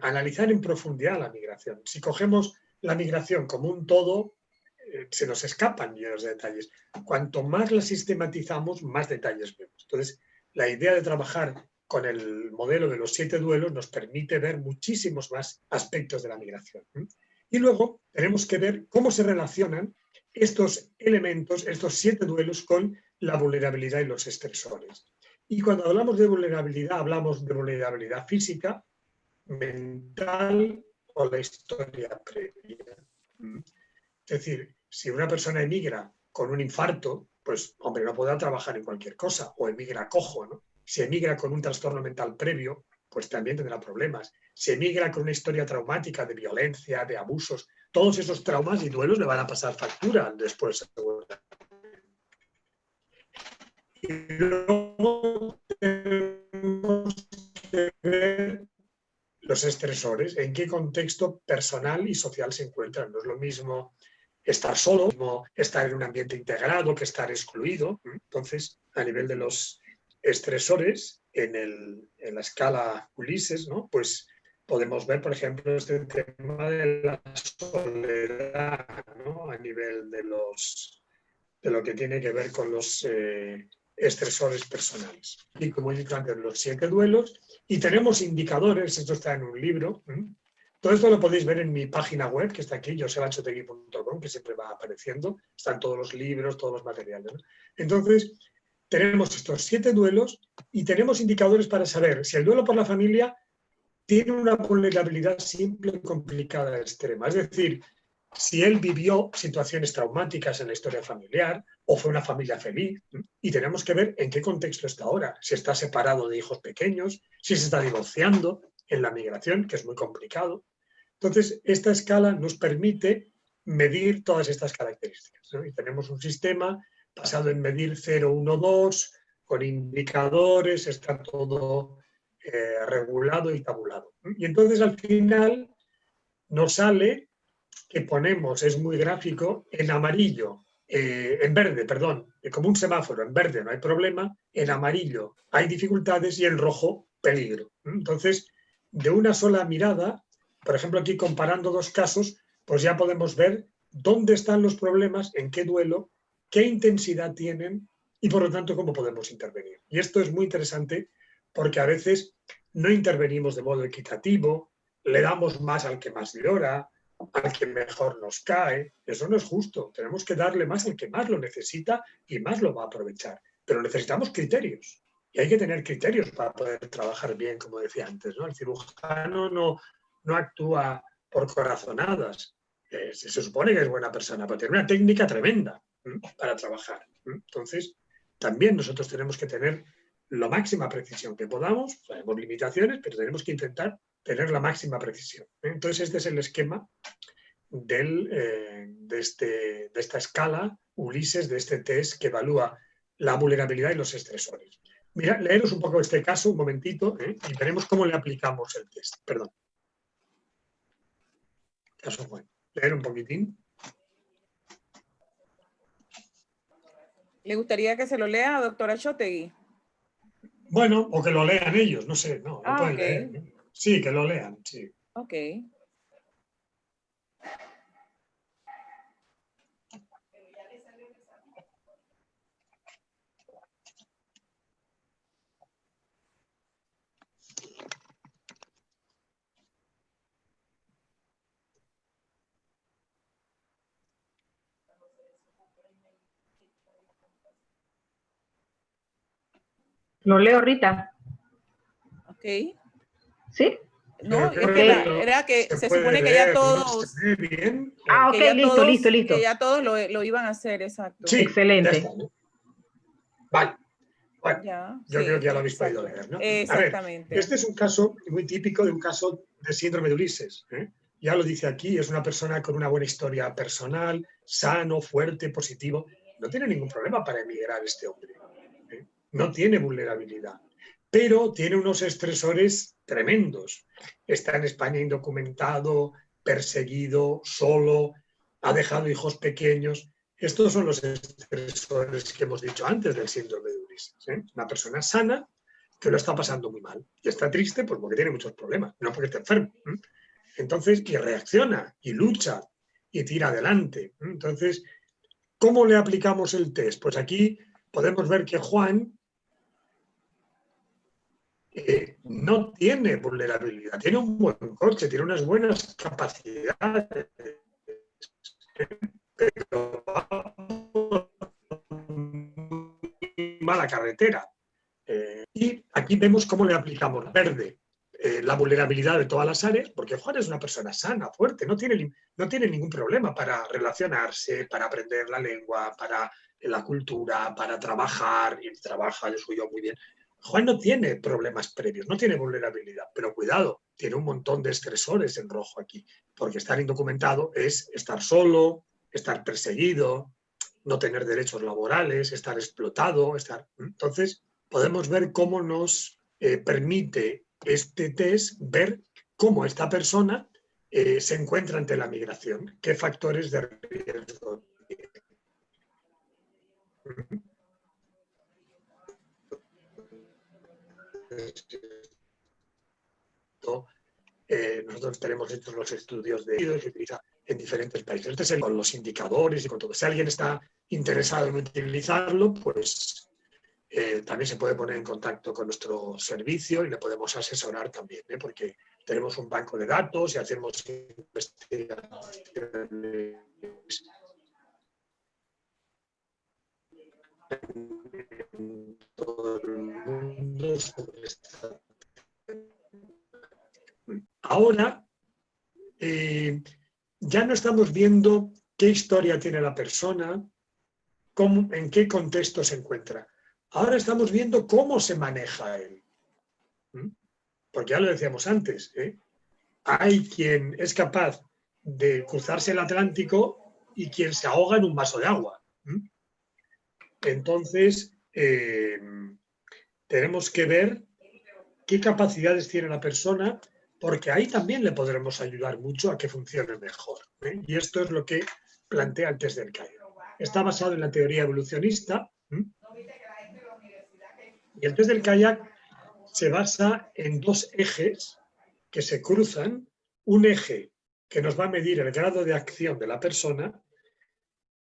analizar en profundidad la migración. Si cogemos la migración como un todo, se nos escapan los detalles. Cuanto más la sistematizamos, más detalles vemos. Entonces, la idea de trabajar con el modelo de los 7 duelos nos permite ver muchísimos más aspectos de la migración. Y luego tenemos que ver cómo se relacionan estos elementos, estos 7 duelos, con la vulnerabilidad y los estresores. Y cuando hablamos de vulnerabilidad física, mental o la historia previa. Es decir, si una persona emigra con un infarto, pues, hombre, no podrá trabajar en cualquier cosa, o emigra cojo, ¿no? Si emigra con un trastorno mental previo, pues también tendrá problemas. Si emigra con una historia traumática de violencia, de abusos, todos esos traumas y duelos le van a pasar factura después. Y luego tenemos que ver los estresores, en qué contexto personal y social se encuentran. No es lo mismo estar solo, como estar en un ambiente integrado que estar excluido. Entonces, a nivel de los estresores, en la escala Ulises, ¿no? Pues podemos ver, por ejemplo, este tema de la soledad, ¿no? A nivel de lo que tiene que ver con los estresores personales. Y como he dicho antes, los 7 duelos, y tenemos indicadores, esto está en un libro. Todo esto lo podéis ver en mi página web, que está aquí, josebachotegui.com, que siempre va apareciendo. Están todos los libros, todos los materiales, ¿no? Entonces, tenemos estos 7 duelos y tenemos indicadores para saber si el duelo por la familia tiene una vulnerabilidad simple, complicada, extrema. Es decir, si él vivió situaciones traumáticas en la historia familiar o fue una familia feliz, y tenemos que ver en qué contexto está ahora, si está separado de hijos pequeños, si se está divorciando en la migración, que es muy complicado. Entonces, esta escala nos permite medir todas estas características, ¿no? Y tenemos un sistema basado en medir 0, 1, 2, con indicadores, está todo regulado y tabulado. Y entonces, al final, nos sale que ponemos, es muy gráfico, en amarillo, en verde, perdón, como un semáforo, en verde no hay problema, en amarillo hay dificultades y en rojo peligro. Entonces, de una sola mirada, por ejemplo, aquí comparando dos casos, pues ya podemos ver dónde están los problemas, en qué duelo, qué intensidad tienen y, por lo tanto, cómo podemos intervenir. Y esto es muy interesante porque a veces no intervenimos de modo equitativo, le damos más al que más llora, al que mejor nos cae. Eso no es justo. Tenemos que darle más al que más lo necesita y más lo va a aprovechar. Pero necesitamos criterios. Y hay que tener criterios para poder trabajar bien, como decía antes, ¿no? El cirujano no actúa por corazonadas. Se supone que es buena persona, pero tiene una técnica tremenda para trabajar. Entonces, también nosotros tenemos que tener la máxima precisión que podamos. Tenemos limitaciones, pero tenemos que intentar tener la máxima precisión. Entonces, este es el esquema de esta escala Ulises, de este test que evalúa la vulnerabilidad y los estresores. Mira, leeros un poco este caso, un momentito, y veremos cómo le aplicamos el test. Perdón. Caso Juan. Leer un poquitín. ¿Le gustaría que se lo lea, doctora Shotegui? Bueno, o que lo lean ellos, no sé, no, lo pueden leer, ¿no? Sí, que lo lean, sí. Ok. Lo leo, Rita. Ok. ¿Sí? No, es que era que se supone que ya todos... Bien. Ah, ok, listo. Que ya todos lo iban a hacer, exacto. Sí, excelente. Ya está, ¿no? Vale. Bueno, ya, yo creo que ya lo habéis podido leer, ¿no? Exactamente. A ver, este es un caso muy típico de un caso de síndrome de Ulises. Ya lo dice aquí, es una persona con una buena historia personal, sano, fuerte, positivo. No tiene ningún problema para emigrar este hombre. No tiene vulnerabilidad, pero tiene unos estresores tremendos. Está en España indocumentado, perseguido, solo, ha dejado hijos pequeños. Estos son los estresores que hemos dicho antes del síndrome de Ulises. Una persona sana que lo está pasando muy mal y está triste pues porque tiene muchos problemas, no porque está enfermo. Entonces, y reacciona, y lucha, y tira adelante. Entonces, ¿cómo le aplicamos el test? Pues aquí podemos ver que Juan no tiene vulnerabilidad, tiene un buen coche, tiene unas buenas capacidades, pero va por mala carretera. Y aquí vemos cómo le aplicamos verde la vulnerabilidad de todas las áreas, porque Juan es una persona sana, fuerte, no tiene ningún problema para relacionarse, para aprender la lengua, para la cultura, para trabajar, y trabaja el suyo muy bien. Juan no tiene problemas previos, no tiene vulnerabilidad, pero cuidado, tiene un montón de estresores en rojo aquí, porque estar indocumentado es estar solo, estar perseguido, no tener derechos laborales, estar explotado, Entonces, podemos ver cómo nos permite este test ver cómo esta persona se encuentra ante la migración, qué factores de riesgo tiene. Nosotros tenemos hechos los estudios de que se utiliza en diferentes países. Este es con los indicadores y con todo. Si alguien está interesado en utilizarlo, pues también se puede poner en contacto con nuestro servicio y le podemos asesorar también, porque tenemos un banco de datos y hacemos investigaciones en todo el mundo sobre esta. Ahora ya no estamos viendo qué historia tiene la persona, en qué contexto se encuentra. Ahora estamos viendo cómo se maneja él. Porque ya lo decíamos antes, hay quien es capaz de cruzarse el Atlántico y quien se ahoga en un vaso de agua. Entonces, tenemos que ver qué capacidades tiene la persona porque ahí también le podremos ayudar mucho a que funcione mejor. Y esto es lo que plantea el test del Kayak. Está basado en la teoría evolucionista. Y el test del Kayak se basa en dos ejes que se cruzan. Un eje que nos va a medir el grado de acción de la persona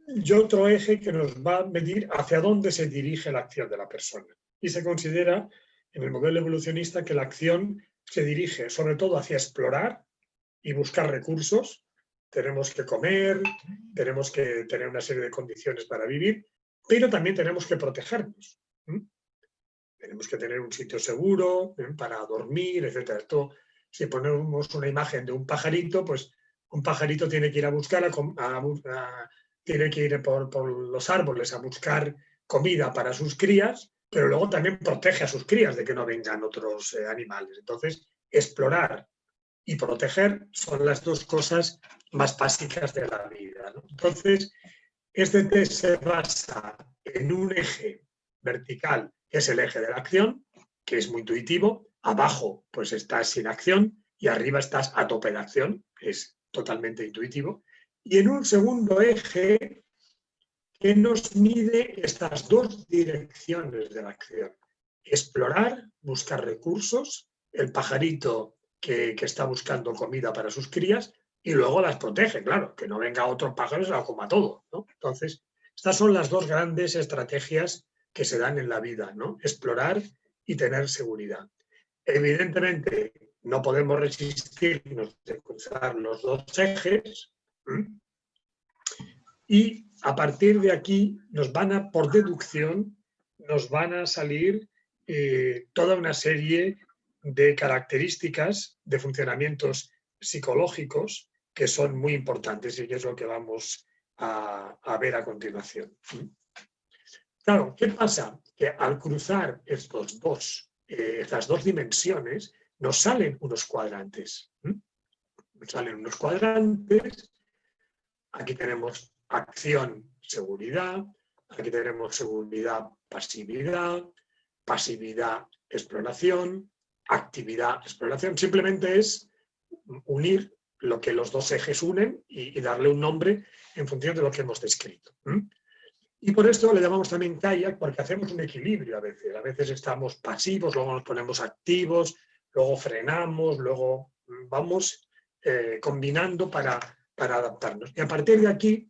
y otro eje que nos va a medir hacia dónde se dirige la acción de la persona. Y se considera en el modelo evolucionista que la acción se dirige sobre todo hacia explorar y buscar recursos. Tenemos que comer, tenemos que tener una serie de condiciones para vivir, pero también tenemos que protegernos. Tenemos que tener un sitio seguro para dormir, etc. Esto, si ponemos una imagen de un pajarito, pues un pajarito tiene que ir a buscar, tiene que ir por los árboles a buscar comida para sus crías, pero luego también protege a sus crías de que no vengan otros animales. Entonces, explorar y proteger son las dos cosas más básicas de la vida, ¿no? Entonces, este test se basa en un eje vertical, que es el eje de la acción, que es muy intuitivo. Abajo, pues estás sin acción y arriba estás a tope de acción, que es totalmente intuitivo. Y en un segundo eje que nos mide estas dos direcciones de la acción. Explorar, buscar recursos, el pajarito que está buscando comida para sus crías y luego las protege, claro, que no venga otro pájaro y se la coma todo, ¿no? Entonces, estas son las dos grandes estrategias que se dan en la vida, ¿no? Explorar y tener seguridad. Evidentemente, no podemos resistirnos de cruzar los dos ejes, y a partir de aquí por deducción, nos van a salir toda una serie de características de funcionamientos psicológicos que son muy importantes y que es lo que vamos a ver a continuación. Claro, ¿qué pasa? Que al cruzar estas dos dimensiones nos salen unos cuadrantes. Nos salen unos cuadrantes. Aquí tenemos acción, seguridad. Aquí tenemos seguridad, pasividad. Pasividad, exploración. Actividad, exploración. Simplemente es unir lo que los dos ejes unen y darle un nombre en función de lo que hemos descrito. Y por esto le llamamos también kayak, porque hacemos un equilibrio a veces. A veces estamos pasivos, luego nos ponemos activos, luego frenamos, luego vamos combinando para adaptarnos. Y a partir de aquí,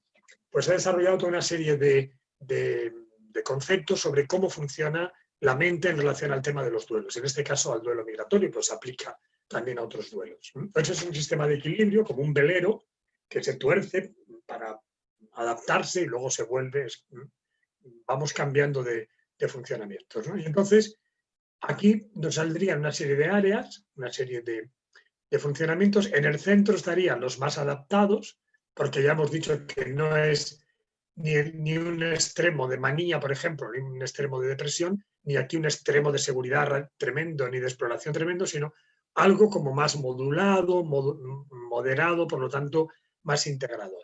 pues he desarrollado toda una serie de conceptos sobre cómo funciona la mente en relación al tema de los duelos. En este caso, al duelo migratorio, pues se aplica también a otros duelos. Entonces es un sistema de equilibrio, como un velero, que se tuerce para adaptarse y luego se vuelve, vamos cambiando de funcionamientos, ¿no? Y entonces aquí nos saldrían una serie de áreas, una serie de funcionamientos. En el centro estarían los más adaptados, porque ya hemos dicho que no es ni un extremo de manía, por ejemplo, ni un extremo de depresión, ni aquí un extremo de seguridad tremendo, ni de exploración tremendo, sino algo como más modulado, moderado, por lo tanto, más integrador.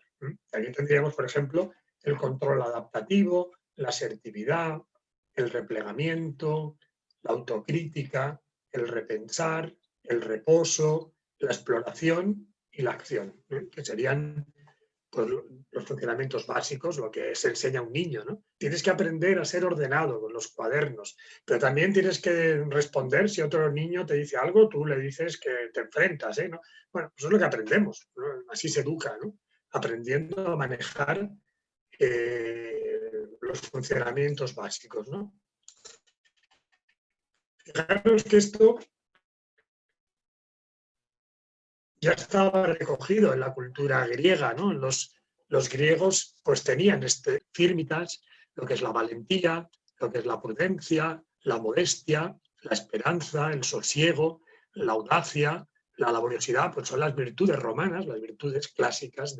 Aquí tendríamos, por ejemplo, el control adaptativo, la asertividad, el replegamiento, la autocrítica, el repensar, el reposo, la exploración y la acción, que serían pues, los funcionamientos básicos, lo que se enseña a un niño, ¿no? Tienes que aprender a ser ordenado con los cuadernos, pero también tienes que responder si otro niño te dice algo, tú le dices que te enfrentas, ¿no? Bueno, eso es lo que aprendemos, ¿no? Así se educa, ¿no? Aprendiendo a manejar los funcionamientos básicos, ¿no? Fijaros que esto ya estaba recogido en la cultura griega, ¿no? Los griegos pues tenían firmitas, lo que es la valentía, lo que es la prudencia, la modestia, la esperanza, el sosiego, la audacia, la laboriosidad, pues son las virtudes romanas, las virtudes clásicas.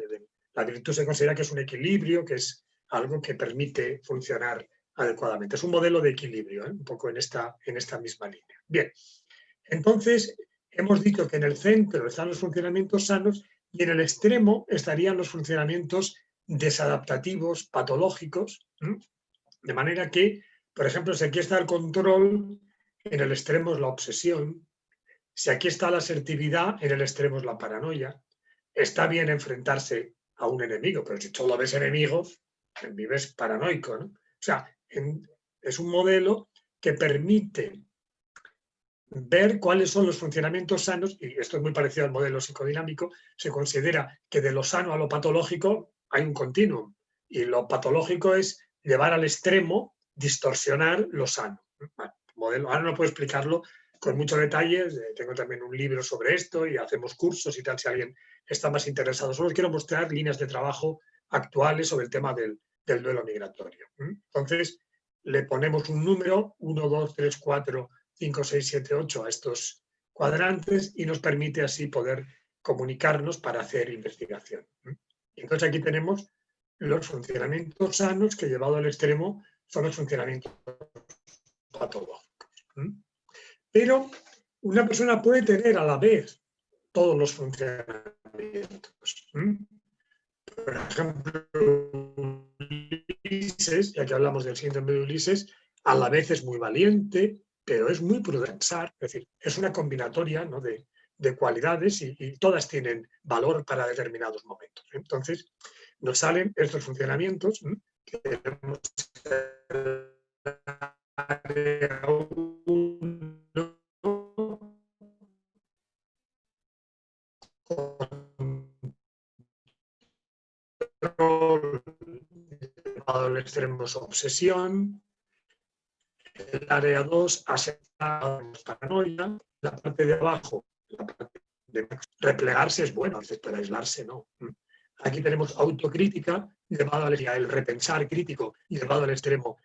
La virtud se considera que es un equilibrio, que es algo que permite funcionar adecuadamente. Es un modelo de equilibrio, un poco en esta misma línea. Bien, entonces hemos dicho que en el centro están los funcionamientos sanos y en el extremo estarían los funcionamientos desadaptativos, patológicos, de manera que, por ejemplo, si aquí está el control, en el extremo es la obsesión, Si aquí está la asertividad, en el extremo es la paranoia. Está bien enfrentarse a un enemigo, pero si solo ves enemigos, vives paranoico, ¿no? O sea, es un modelo que permite ver cuáles son los funcionamientos sanos, y esto es muy parecido al modelo psicodinámico. Se considera que de lo sano a lo patológico hay un continuum, y lo patológico es llevar al extremo, distorsionar lo sano. Modelo, ahora no puedo explicarlo con mucho detalle, tengo también un libro sobre esto y hacemos cursos y tal, si alguien está más interesado. Solo os quiero mostrar líneas de trabajo actuales sobre el tema del duelo migratorio. Entonces, le ponemos un número, 1, 2, 3, 4, 5, 6, 7, 8 a estos cuadrantes y nos permite así poder comunicarnos para hacer investigación. Entonces aquí tenemos los funcionamientos sanos que, llevado al extremo, son los funcionamientos patológicos. Pero una persona puede tener a la vez todos los funcionamientos. Por ejemplo, Ulises, ya que hablamos del síndrome de Ulises, a la vez es muy valiente, pero es muy prudente. Es decir, es una combinatoria, ¿no?, de cualidades y todas tienen valor para determinados momentos. Entonces, nos salen estos funcionamientos que tenemos al extremo es obsesión, el área 2 acepta paranoia, la parte de abajo, la parte de replegarse es bueno, pero aislarse no. Aquí tenemos autocrítica, llevado el repensar crítico, llevado al extremo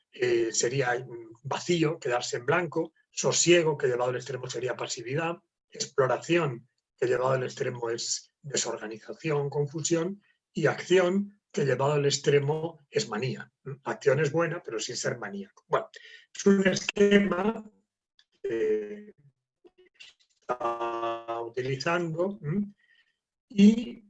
sería vacío, quedarse en blanco, sosiego, que llevado al extremo sería pasividad, exploración, que llevado al extremo es desorganización, confusión, y acción, que llevado al extremo es manía. Acción es buena, pero sin ser maníaco. Bueno, es un esquema que está utilizando y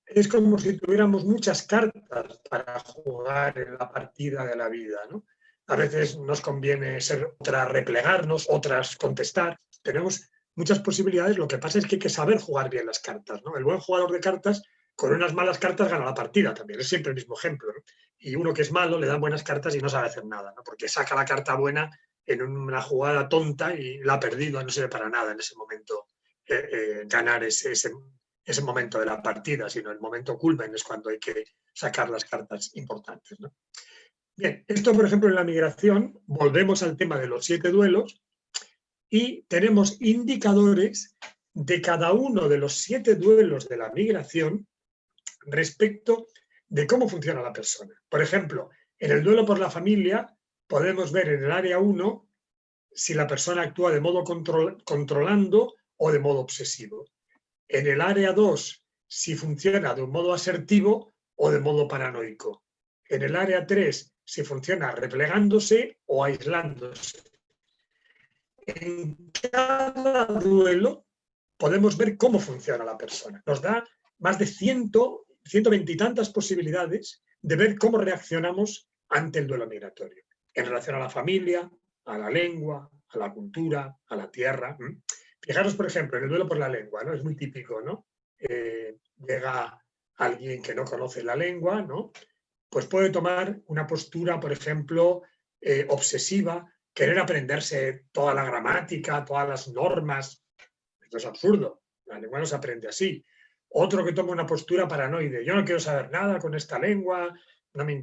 es como si tuviéramos muchas cartas para jugar en la partida de la vida, ¿no? A veces nos conviene ser otras replegarnos, otras contestar. Tenemos muchas posibilidades, lo que pasa es que hay que saber jugar bien las cartas, ¿no? El buen jugador de cartas con unas malas cartas gana la partida también, es siempre el mismo ejemplo, ¿no? Y uno que es malo le da buenas cartas y no sabe hacer nada, ¿no? Porque saca la carta buena en una jugada tonta y la ha perdido, no sirve para nada en ese momento ganar ese momento de la partida, sino el momento culmen es cuando hay que sacar las cartas importantes, ¿no? Bien, esto por ejemplo en la migración, volvemos al tema de los 7 duelos y tenemos indicadores de cada uno de los 7 duelos de la migración respecto de cómo funciona la persona. Por ejemplo, en el duelo por la familia podemos ver en el área 1 si la persona actúa de modo controlando o de modo obsesivo. En el área 2, si funciona de un modo asertivo o de modo paranoico. En el área 3, si funciona replegándose o aislándose. En cada duelo podemos ver cómo funciona la persona. Nos da más de 120 y tantas posibilidades de ver cómo reaccionamos ante el duelo migratorio. En relación a la familia, a la lengua, a la cultura, a la tierra. Fijaros, por ejemplo, en el duelo por la lengua, ¿no? Es muy típico, ¿no? Llega alguien que no conoce la lengua, ¿no? Pues puede tomar una postura, por ejemplo, obsesiva, querer aprenderse toda la gramática, todas las normas. Esto es absurdo, la lengua no se aprende así. Otro que toma una postura paranoide, yo no quiero saber nada con esta lengua,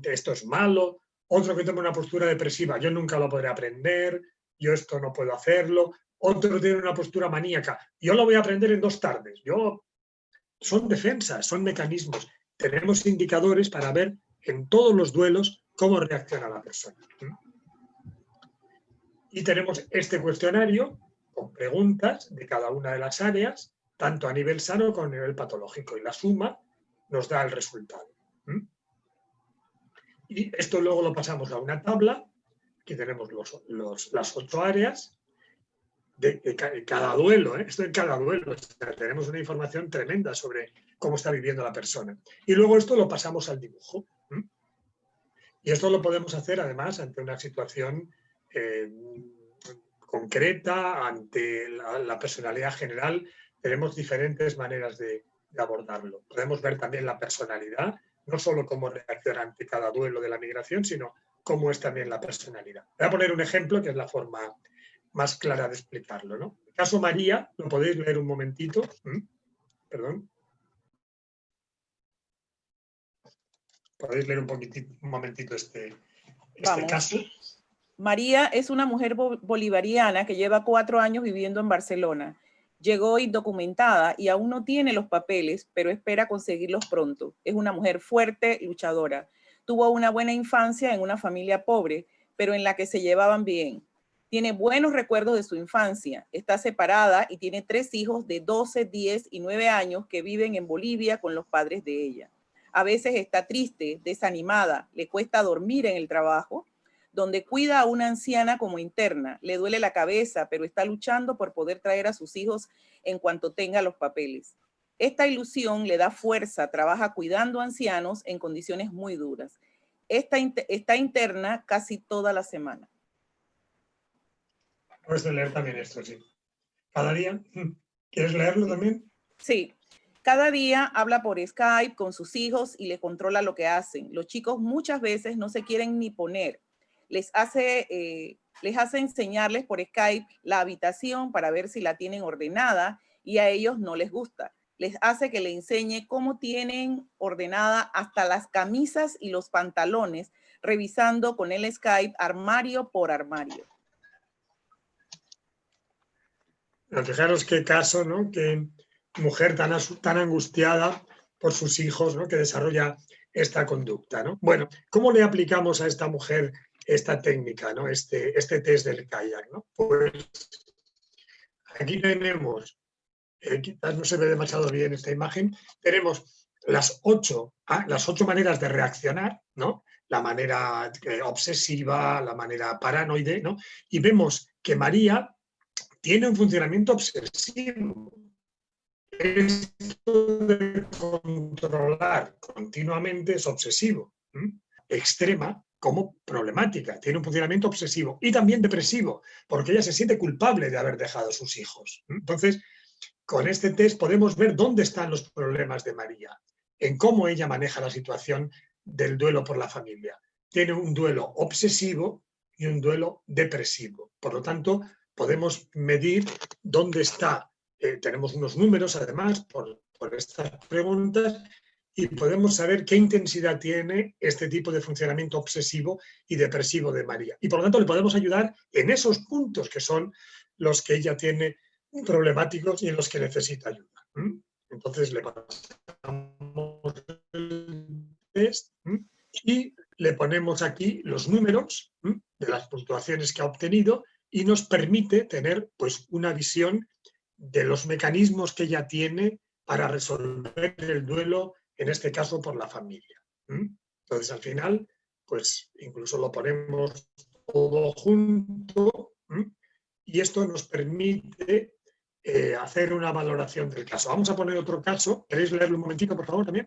esto es malo. Otro que toma una postura depresiva, yo nunca lo podré aprender, yo esto no puedo hacerlo. Otro tiene una postura maníaca, yo lo voy a aprender en 2 tardes. Son defensas, son mecanismos. Tenemos indicadores para ver en todos los duelos cómo reacciona la persona. Y tenemos este cuestionario con preguntas de cada una de las áreas, tanto a nivel sano como a nivel patológico, y la suma nos da el resultado. Y esto luego lo pasamos a una tabla, aquí tenemos las 8 áreas, de cada duelo, esto en cada duelo, o sea, tenemos una información tremenda sobre cómo está viviendo la persona. Y luego esto lo pasamos al dibujo. Y esto lo podemos hacer además ante una situación concreta, ante la personalidad general, tenemos diferentes maneras de abordarlo. Podemos ver también la personalidad, no solo cómo reacciona ante cada duelo de la migración, sino cómo es también la personalidad. Voy a poner un ejemplo que es la forma más clara de explicarlo, ¿no? El caso María, ¿lo podéis leer un momentito? Perdón. ¿Podéis leer un momentito este caso? María es una mujer bolivariana que lleva 4 años viviendo en Barcelona. Llegó indocumentada y aún no tiene los papeles, pero espera conseguirlos pronto. Es una mujer fuerte, luchadora. Tuvo una buena infancia en una familia pobre, pero en la que se llevaban bien. Tiene buenos recuerdos de su infancia. Está separada y tiene 3 hijos de 12, 10 y 9 años que viven en Bolivia con los padres de ella. A veces está triste, desanimada, le cuesta dormir en el trabajo, donde cuida a una anciana como interna. Le duele la cabeza, pero está luchando por poder traer a sus hijos en cuanto tenga los papeles. Esta ilusión le da fuerza, trabaja cuidando a ancianos en condiciones muy duras. Está interna casi toda la semana. Puedes leer también esto, sí. Cada día. ¿Quieres leerlo también? Sí. Cada día habla por Skype con sus hijos y les controla lo que hacen. Los chicos muchas veces no se quieren ni poner. Les hace enseñarles por Skype la habitación para ver si la tienen ordenada y a ellos no les gusta. Les hace que le enseñe cómo tienen ordenada hasta las camisas y los pantalones, revisando con el Skype armario por armario. Fijaros qué caso, ¿no? Qué mujer tan angustiada por sus hijos, ¿no? Que desarrolla esta conducta, ¿no? Bueno, ¿cómo le aplicamos a esta mujer esta técnica, ¿no? Este test del kayak, ¿no? Pues aquí tenemos, quizás no se ve demasiado bien esta imagen, tenemos las 8 maneras de reaccionar, ¿no? La manera obsesiva, la manera paranoide, ¿no? Y vemos que María tiene un funcionamiento obsesivo. Esto de controlar continuamente es obsesivo. Extrema como problemática, tiene un funcionamiento obsesivo y también depresivo, porque ella se siente culpable de haber dejado a sus hijos. Entonces, con este test podemos ver dónde están los problemas de María, en cómo ella maneja la situación del duelo por la familia. Tiene un duelo obsesivo y un duelo depresivo. Por lo tanto, podemos medir dónde está. Tenemos unos números, además, por estas preguntas, y podemos saber qué intensidad tiene este tipo de funcionamiento obsesivo y depresivo de María. Y por lo tanto le podemos ayudar en esos puntos que son los que ella tiene problemáticos y en los que necesita ayuda. Entonces le pasamos el test y le ponemos aquí los números de las puntuaciones que ha obtenido y nos permite tener pues una visión de los mecanismos que ella tiene para resolver el duelo, en este caso por la familia. Entonces, al final, pues incluso lo ponemos todo junto y esto nos permite hacer una valoración del caso. Vamos a poner otro caso. ¿Queréis leerlo un momentito, por favor, también?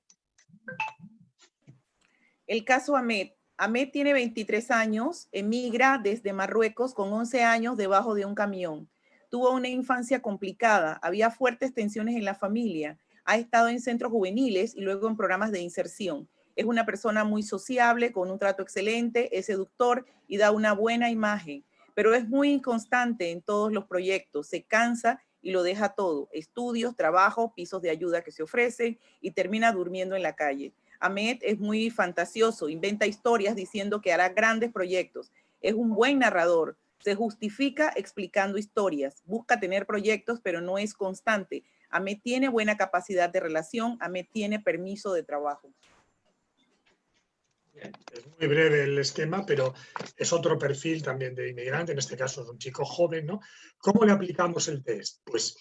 El caso Ahmed. Ahmed tiene 23 años, emigra desde Marruecos con 11 años debajo de un camión. Tuvo una infancia complicada, había fuertes tensiones en la familia, ha estado en centros juveniles y luego en programas de inserción. Es una persona muy sociable, con un trato excelente, es seductor y da una buena imagen, pero es muy inconstante en todos los proyectos, se cansa y lo deja todo, estudios, trabajo, pisos de ayuda que se ofrecen y termina durmiendo en la calle. Ahmed es muy fantasioso, inventa historias diciendo que hará grandes proyectos, es un buen narrador, se justifica explicando historias, busca tener proyectos, pero no es constante. Ahmed tiene buena capacidad de relación, Ahmed tiene permiso de trabajo. Bien, es muy breve el esquema, pero es otro perfil también de inmigrante, en este caso es un chico joven, ¿no? ¿Cómo le aplicamos el test? Pues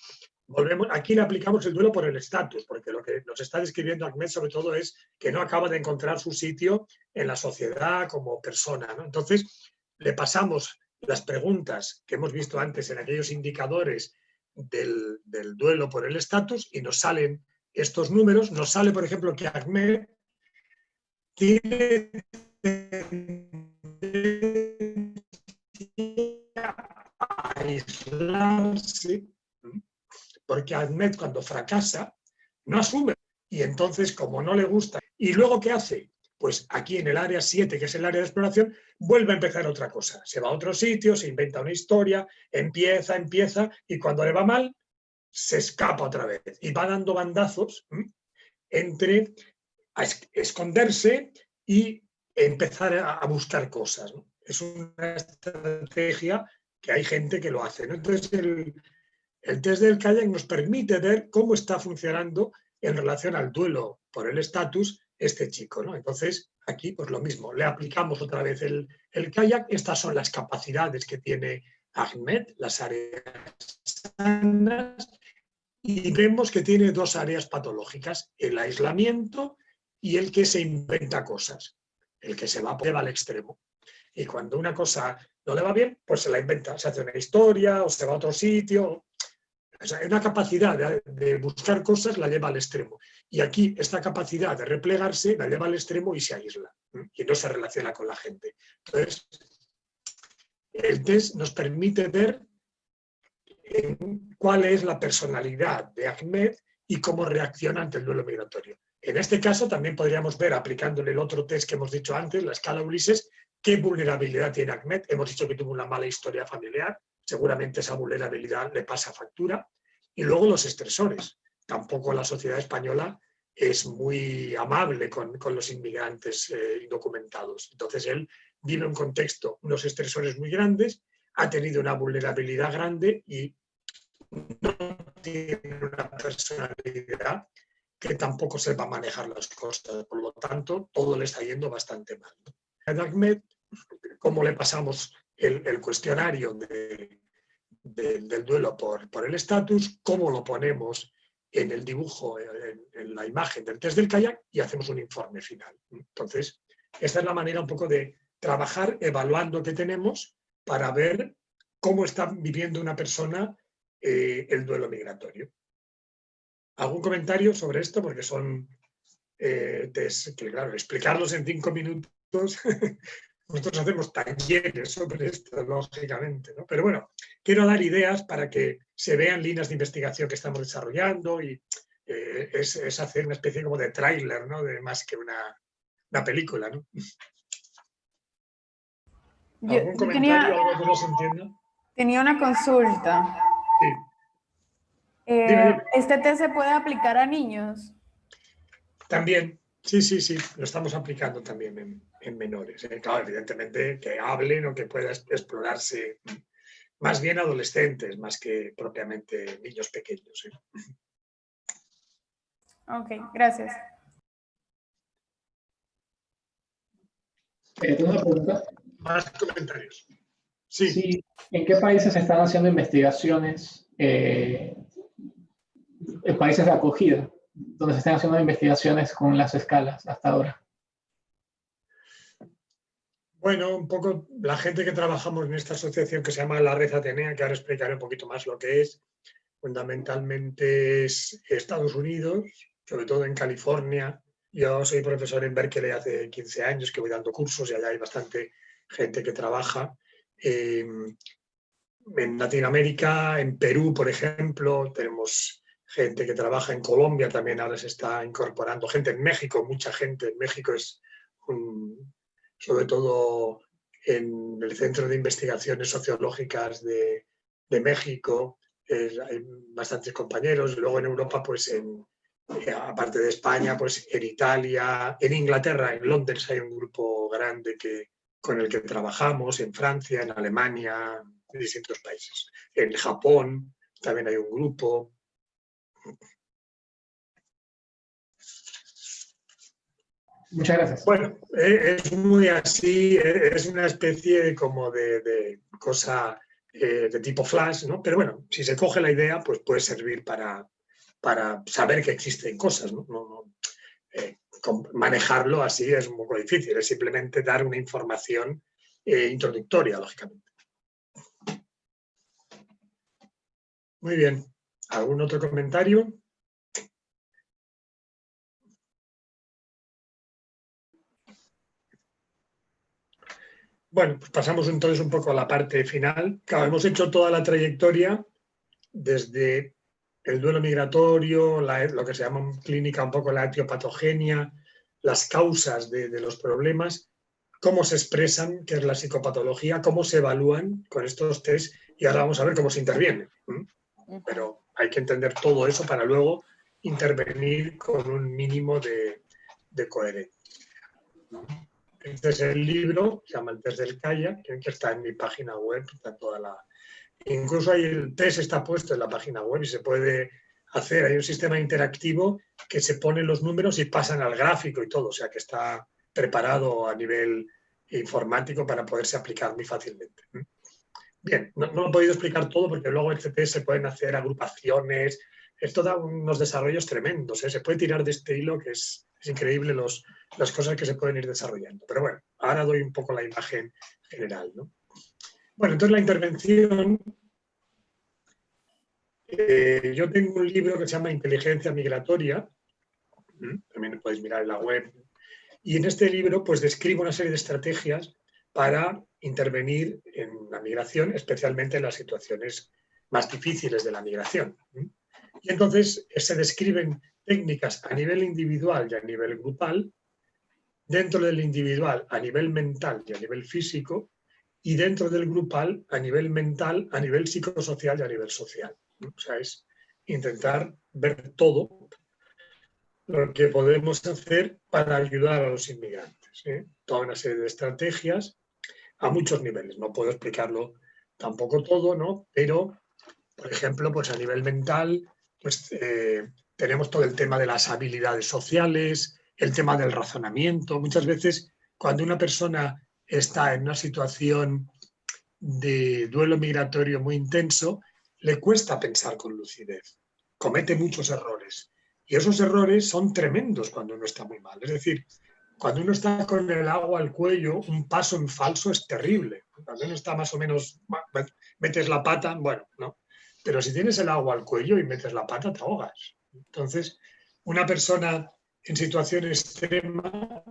aquí le aplicamos el duelo por el estatus, porque lo que nos está describiendo Ahmed sobre todo es que no acaba de encontrar su sitio en la sociedad como persona, ¿no? Entonces, le pasamos las preguntas que hemos visto antes en aquellos indicadores del duelo por el estatus y nos salen estos números. Nos sale, por ejemplo, que Ahmed tiene tendencia a aislarse, porque Ahmed cuando fracasa no asume, y entonces como no le gusta, ¿y luego qué hace? Pues aquí en el área 7, que es el área de exploración, vuelve a empezar otra cosa, se va a otro sitio, se inventa una historia, empieza, y cuando le va mal, se escapa otra vez, y va dando bandazos entre esconderse y empezar a buscar cosas, ¿no? Es una estrategia que hay gente que lo hace, ¿no? Entonces, el test del kayak nos permite ver cómo está funcionando en relación al duelo por el estatus este chico, ¿no? Entonces, aquí, pues lo mismo, le aplicamos otra vez el kayak. Estas son las capacidades que tiene Ahmed, las áreas sanas, y vemos que tiene dos áreas patológicas, el aislamiento y el que se inventa cosas, el que se va al extremo. Y cuando una cosa no le va bien, pues se la inventa, se hace una historia o se va a otro sitio. O sea, una capacidad de buscar cosas la lleva al extremo. Y aquí esta capacidad de replegarse la lleva al extremo y se aísla. Y no se relaciona con la gente. Entonces, el test nos permite ver cuál es la personalidad de Ahmed y cómo reacciona ante el duelo migratorio. En este caso también podríamos ver, aplicándole el otro test que hemos dicho antes, la escala Ulises, qué vulnerabilidad tiene Ahmed. Hemos dicho que tuvo una mala historia familiar, seguramente esa vulnerabilidad le pasa factura. Y luego los estresores. Tampoco la sociedad española es muy amable con los inmigrantes indocumentados. Entonces él vive un contexto, unos estresores muy grandes, ha tenido una vulnerabilidad grande y no tiene una personalidad que tampoco sepa manejar las cosas. Por lo tanto, todo le está yendo bastante mal. A Ahmed, ¿cómo le pasamos el cuestionario del duelo por el estatus? ¿Cómo lo ponemos en el dibujo, en la imagen del test del kayak? Y hacemos un informe final. Entonces, esta es la manera un poco de trabajar evaluando qué tenemos para ver cómo está viviendo una persona el duelo migratorio. ¿Algún comentario sobre esto? Porque son test que, claro, explicarlos en 5 minutos, nosotros hacemos talleres sobre esto, lógicamente, ¿no? Pero bueno, quiero dar ideas para que se vean líneas de investigación que estamos desarrollando y es hacer una especie como de tráiler, ¿no? De más que una película, ¿no? ¿Algún comentario, algo que no se entienda? Tenía una consulta. Sí. Dime. ¿Este test se puede aplicar a niños? También, sí, lo estamos aplicando también en menores. Claro, evidentemente que hablen o que pueda explorarse más bien adolescentes, más que propiamente niños pequeños. Ok, gracias. Tengo una pregunta. Más comentarios. Sí. Sí. ¿En qué países se están haciendo investigaciones, en países de acogida, donde se están haciendo investigaciones con las escalas hasta ahora? Bueno, un poco la gente que trabajamos en esta asociación que se llama la Red Atenea, que ahora explicaré un poquito más lo que es, fundamentalmente es Estados Unidos, sobre todo en California. Yo soy profesor en Berkeley hace 15 años que voy dando cursos y allá hay bastante gente que trabaja. En Latinoamérica, en Perú, por ejemplo, tenemos gente que trabaja en Colombia, también ahora se está incorporando gente en México, mucha gente en México es sobre todo en el Centro de Investigaciones Sociológicas de México, hay bastantes compañeros. Luego en Europa, pues aparte de España, pues en Italia, en Inglaterra, en Londres hay un grupo grande con el que trabajamos, en Francia, en Alemania, en distintos países. En Japón también hay un grupo. Muchas gracias. Bueno, es muy así, es una especie como de cosa de tipo flash, ¿no? Pero bueno, si se coge la idea, pues puede servir para saber que existen cosas, ¿no? Manejarlo así es un poco difícil, es simplemente dar una información introductoria, lógicamente. Muy bien. ¿Algún otro comentario? Bueno, pues pasamos entonces un poco a la parte final. Claro, hemos hecho toda la trayectoria desde el duelo migratorio, lo que se llama en clínica un poco la etiopatogenia, las causas de los problemas, cómo se expresan, qué es la psicopatología, cómo se evalúan con estos test y ahora vamos a ver cómo se interviene. Pero hay que entender todo eso para luego intervenir con un mínimo de coherencia. Este es el libro, se llama El test del Kayak, que está en mi página web, está toda la... Incluso ahí el test está puesto en la página web y se puede hacer, hay un sistema interactivo que se ponen los números y pasan al gráfico y todo, o sea que está preparado a nivel informático para poderse aplicar muy fácilmente. Bien, no lo he podido explicar todo porque luego en este test se pueden hacer agrupaciones, esto da unos desarrollos tremendos, se puede tirar de este hilo que es increíble las cosas que se pueden ir desarrollando. Pero bueno, ahora doy un poco la imagen general, ¿no? Bueno, entonces la intervención, yo tengo un libro que se llama Inteligencia Migratoria, también lo podéis mirar en la web, y en este libro pues describo una serie de estrategias para intervenir en la migración, especialmente en las situaciones más difíciles de la migración. Y entonces se describen técnicas a nivel individual y a nivel grupal, dentro del individual a nivel mental y a nivel físico, y dentro del grupal a nivel mental, a nivel psicosocial y a nivel social. O sea, es intentar ver todo lo que podemos hacer para ayudar a los inmigrantes. Toda una serie de estrategias a muchos niveles. No puedo explicarlo tampoco todo, ¿no? Pero, por ejemplo, pues a nivel mental, pues tenemos todo el tema de las habilidades sociales, el tema del razonamiento. Muchas veces, cuando una persona está en una situación de duelo migratorio muy intenso, le cuesta pensar con lucidez, comete muchos errores. Y esos errores son tremendos cuando uno está muy mal. Es decir, cuando uno está con el agua al cuello, un paso en falso es terrible. Cuando uno está más o menos, metes la pata, bueno, ¿no? Pero si tienes el agua al cuello y metes la pata, te ahogas. Entonces, una persona en situación extrema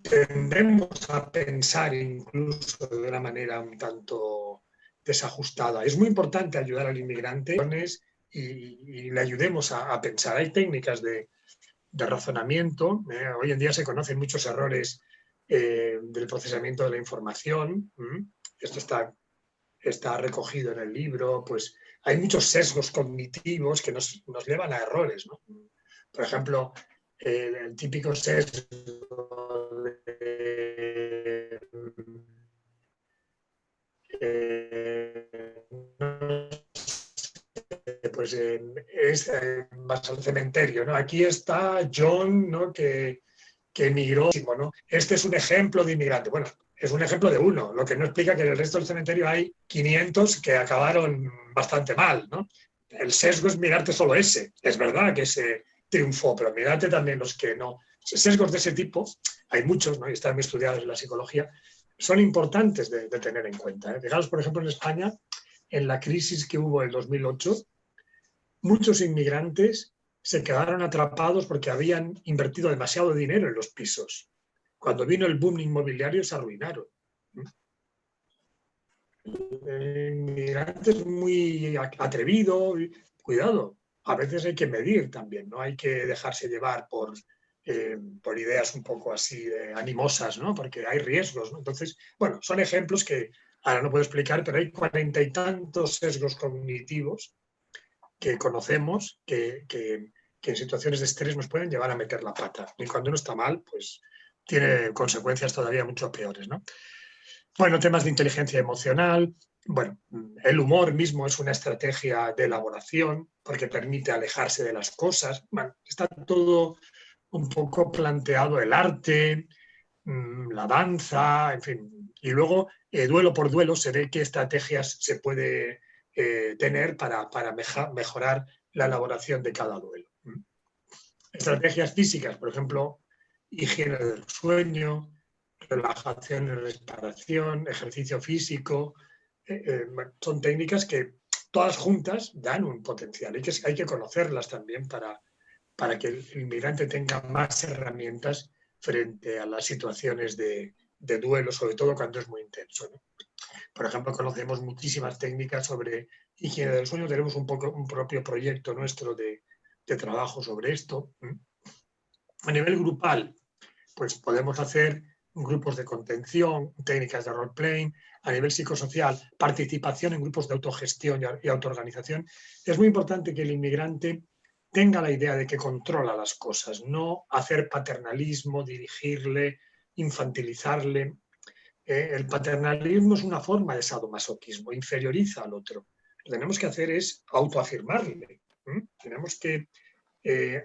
tendemos a pensar incluso de una manera un tanto desajustada. Es muy importante ayudar al inmigrante y le ayudemos a pensar. Hay técnicas de razonamiento. Hoy en día se conocen muchos errores del procesamiento de la información. Esto está recogido en el libro. Pues hay muchos sesgos cognitivos que nos llevan a errores, ¿no? Por ejemplo, el típico sesgo de pues vas al cementerio, ¿no? Aquí está John, ¿no? que emigró, ¿no? Este es un ejemplo de inmigrante. Bueno, es un ejemplo de uno, lo que no explica que en el resto del cementerio hay 500 que acabaron bastante mal, ¿no? El sesgo es mirarte solo ese. Es verdad que ese triunfó, pero mirarte también los que no. Sesgos de ese tipo, hay muchos, ¿no? Y están muy estudiados en la psicología, son importantes de tener en cuenta. Fijaros, por ejemplo, en España, en la crisis que hubo en el 2008, muchos inmigrantes se quedaron atrapados porque habían invertido demasiado dinero en los pisos. Cuando vino el boom inmobiliario se arruinaron. El inmigrante es muy atrevido, cuidado, a veces hay que medir también, no hay que dejarse llevar por ideas un poco así animosas, ¿no? Porque hay riesgos, ¿no? Entonces, bueno, son ejemplos que ahora no puedo explicar, pero hay 40 y tantos sesgos cognitivos que conocemos que en situaciones de estrés nos pueden llevar a meter la pata. Y cuando uno está mal, pues tiene consecuencias todavía mucho peores, ¿no? Bueno, temas de inteligencia emocional. Bueno, el humor mismo es una estrategia de elaboración porque permite alejarse de las cosas. Bueno, está todo un poco planteado, el arte, la danza, en fin. Y luego, duelo por duelo, se ve qué estrategias se puede tener para mejorar la elaboración de cada duelo. Estrategias físicas, por ejemplo, higiene del sueño, relajación y respiración, ejercicio físico, son técnicas que todas juntas dan un potencial y que hay que conocerlas también para que el inmigrante tenga más herramientas frente a las situaciones de duelo, sobre todo cuando es muy intenso, ¿no? Por ejemplo, conocemos muchísimas técnicas sobre higiene del sueño, tenemos un propio proyecto nuestro de trabajo sobre esto. A nivel grupal, pues podemos hacer grupos de contención, técnicas de role-playing. A nivel psicosocial, participación en grupos de autogestión y autoorganización. Es muy importante que el inmigrante tenga la idea de que controla las cosas, no hacer paternalismo, dirigirle, infantilizarle. El paternalismo es una forma de sadomasoquismo, inferioriza al otro. Lo que tenemos que hacer es autoafirmarle. Tenemos que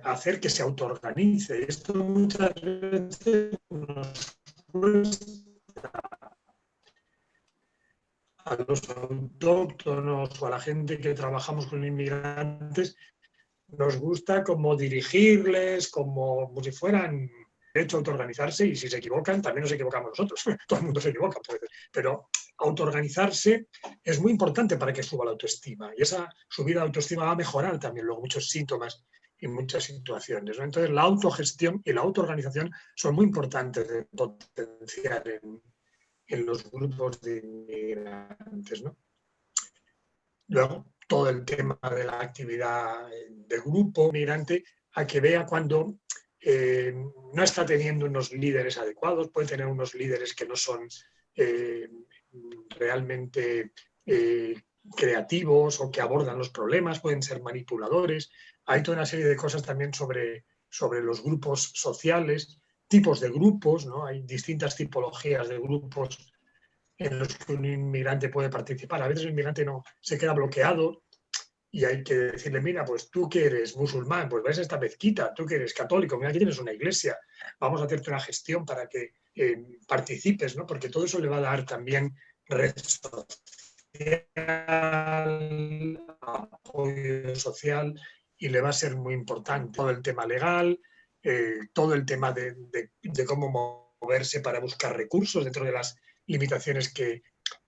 hacer que se autoorganice. Esto muchas veces nos cuesta a los autóctonos o a la gente que trabajamos con inmigrantes, nos gusta como dirigirles, como si fueran derecho a autoorganizarse, y si se equivocan, también nos equivocamos nosotros. Todo el mundo se equivoca, pero autoorganizarse es muy importante para que suba la autoestima, y esa subida de autoestima va a mejorar también luego muchos síntomas y muchas situaciones, ¿no? Entonces, la autogestión y la autoorganización son muy importantes de potenciar en los grupos de inmigrantes, ¿no? Luego, todo el tema de la actividad de grupo migrante, a que vea cuando no está teniendo unos líderes adecuados, puede tener unos líderes que no son realmente creativos o que abordan los problemas, pueden ser manipuladores. Hay toda una serie de cosas también sobre los grupos sociales, tipos de grupos, ¿no? Hay distintas tipologías de grupos en los que un inmigrante puede participar. A veces el inmigrante no se queda bloqueado y hay que decirle, mira, pues tú que eres musulmán, pues ves a esta mezquita, tú que eres católico, mira, aquí tienes una iglesia, vamos a hacerte una gestión para que participes, ¿no? Porque todo eso le va a dar también red social, apoyo social, y le va a ser muy importante todo el tema legal, todo el tema de cómo moverse para buscar recursos dentro de las limitaciones que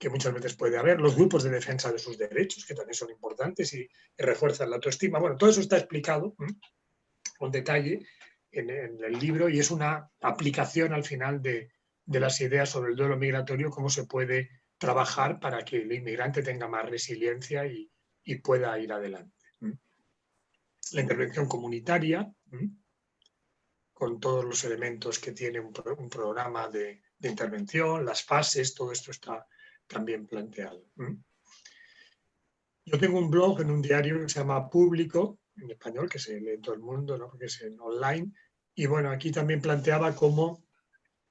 muchas veces puede haber, los grupos de defensa de sus derechos, que también son importantes y refuerzan la autoestima. Bueno, todo eso está explicado con detalle en el libro, y es una aplicación al final de las ideas sobre el duelo migratorio, cómo se puede trabajar para que el inmigrante tenga más resiliencia y pueda ir adelante. La intervención comunitaria, con todos los elementos que tiene un programa de intervención, las fases, todo esto está también planteado. Yo tengo un blog en un diario que se llama Público, en español, que se lee en todo el mundo, ¿no? Porque es en online, y bueno, aquí también planteaba cómo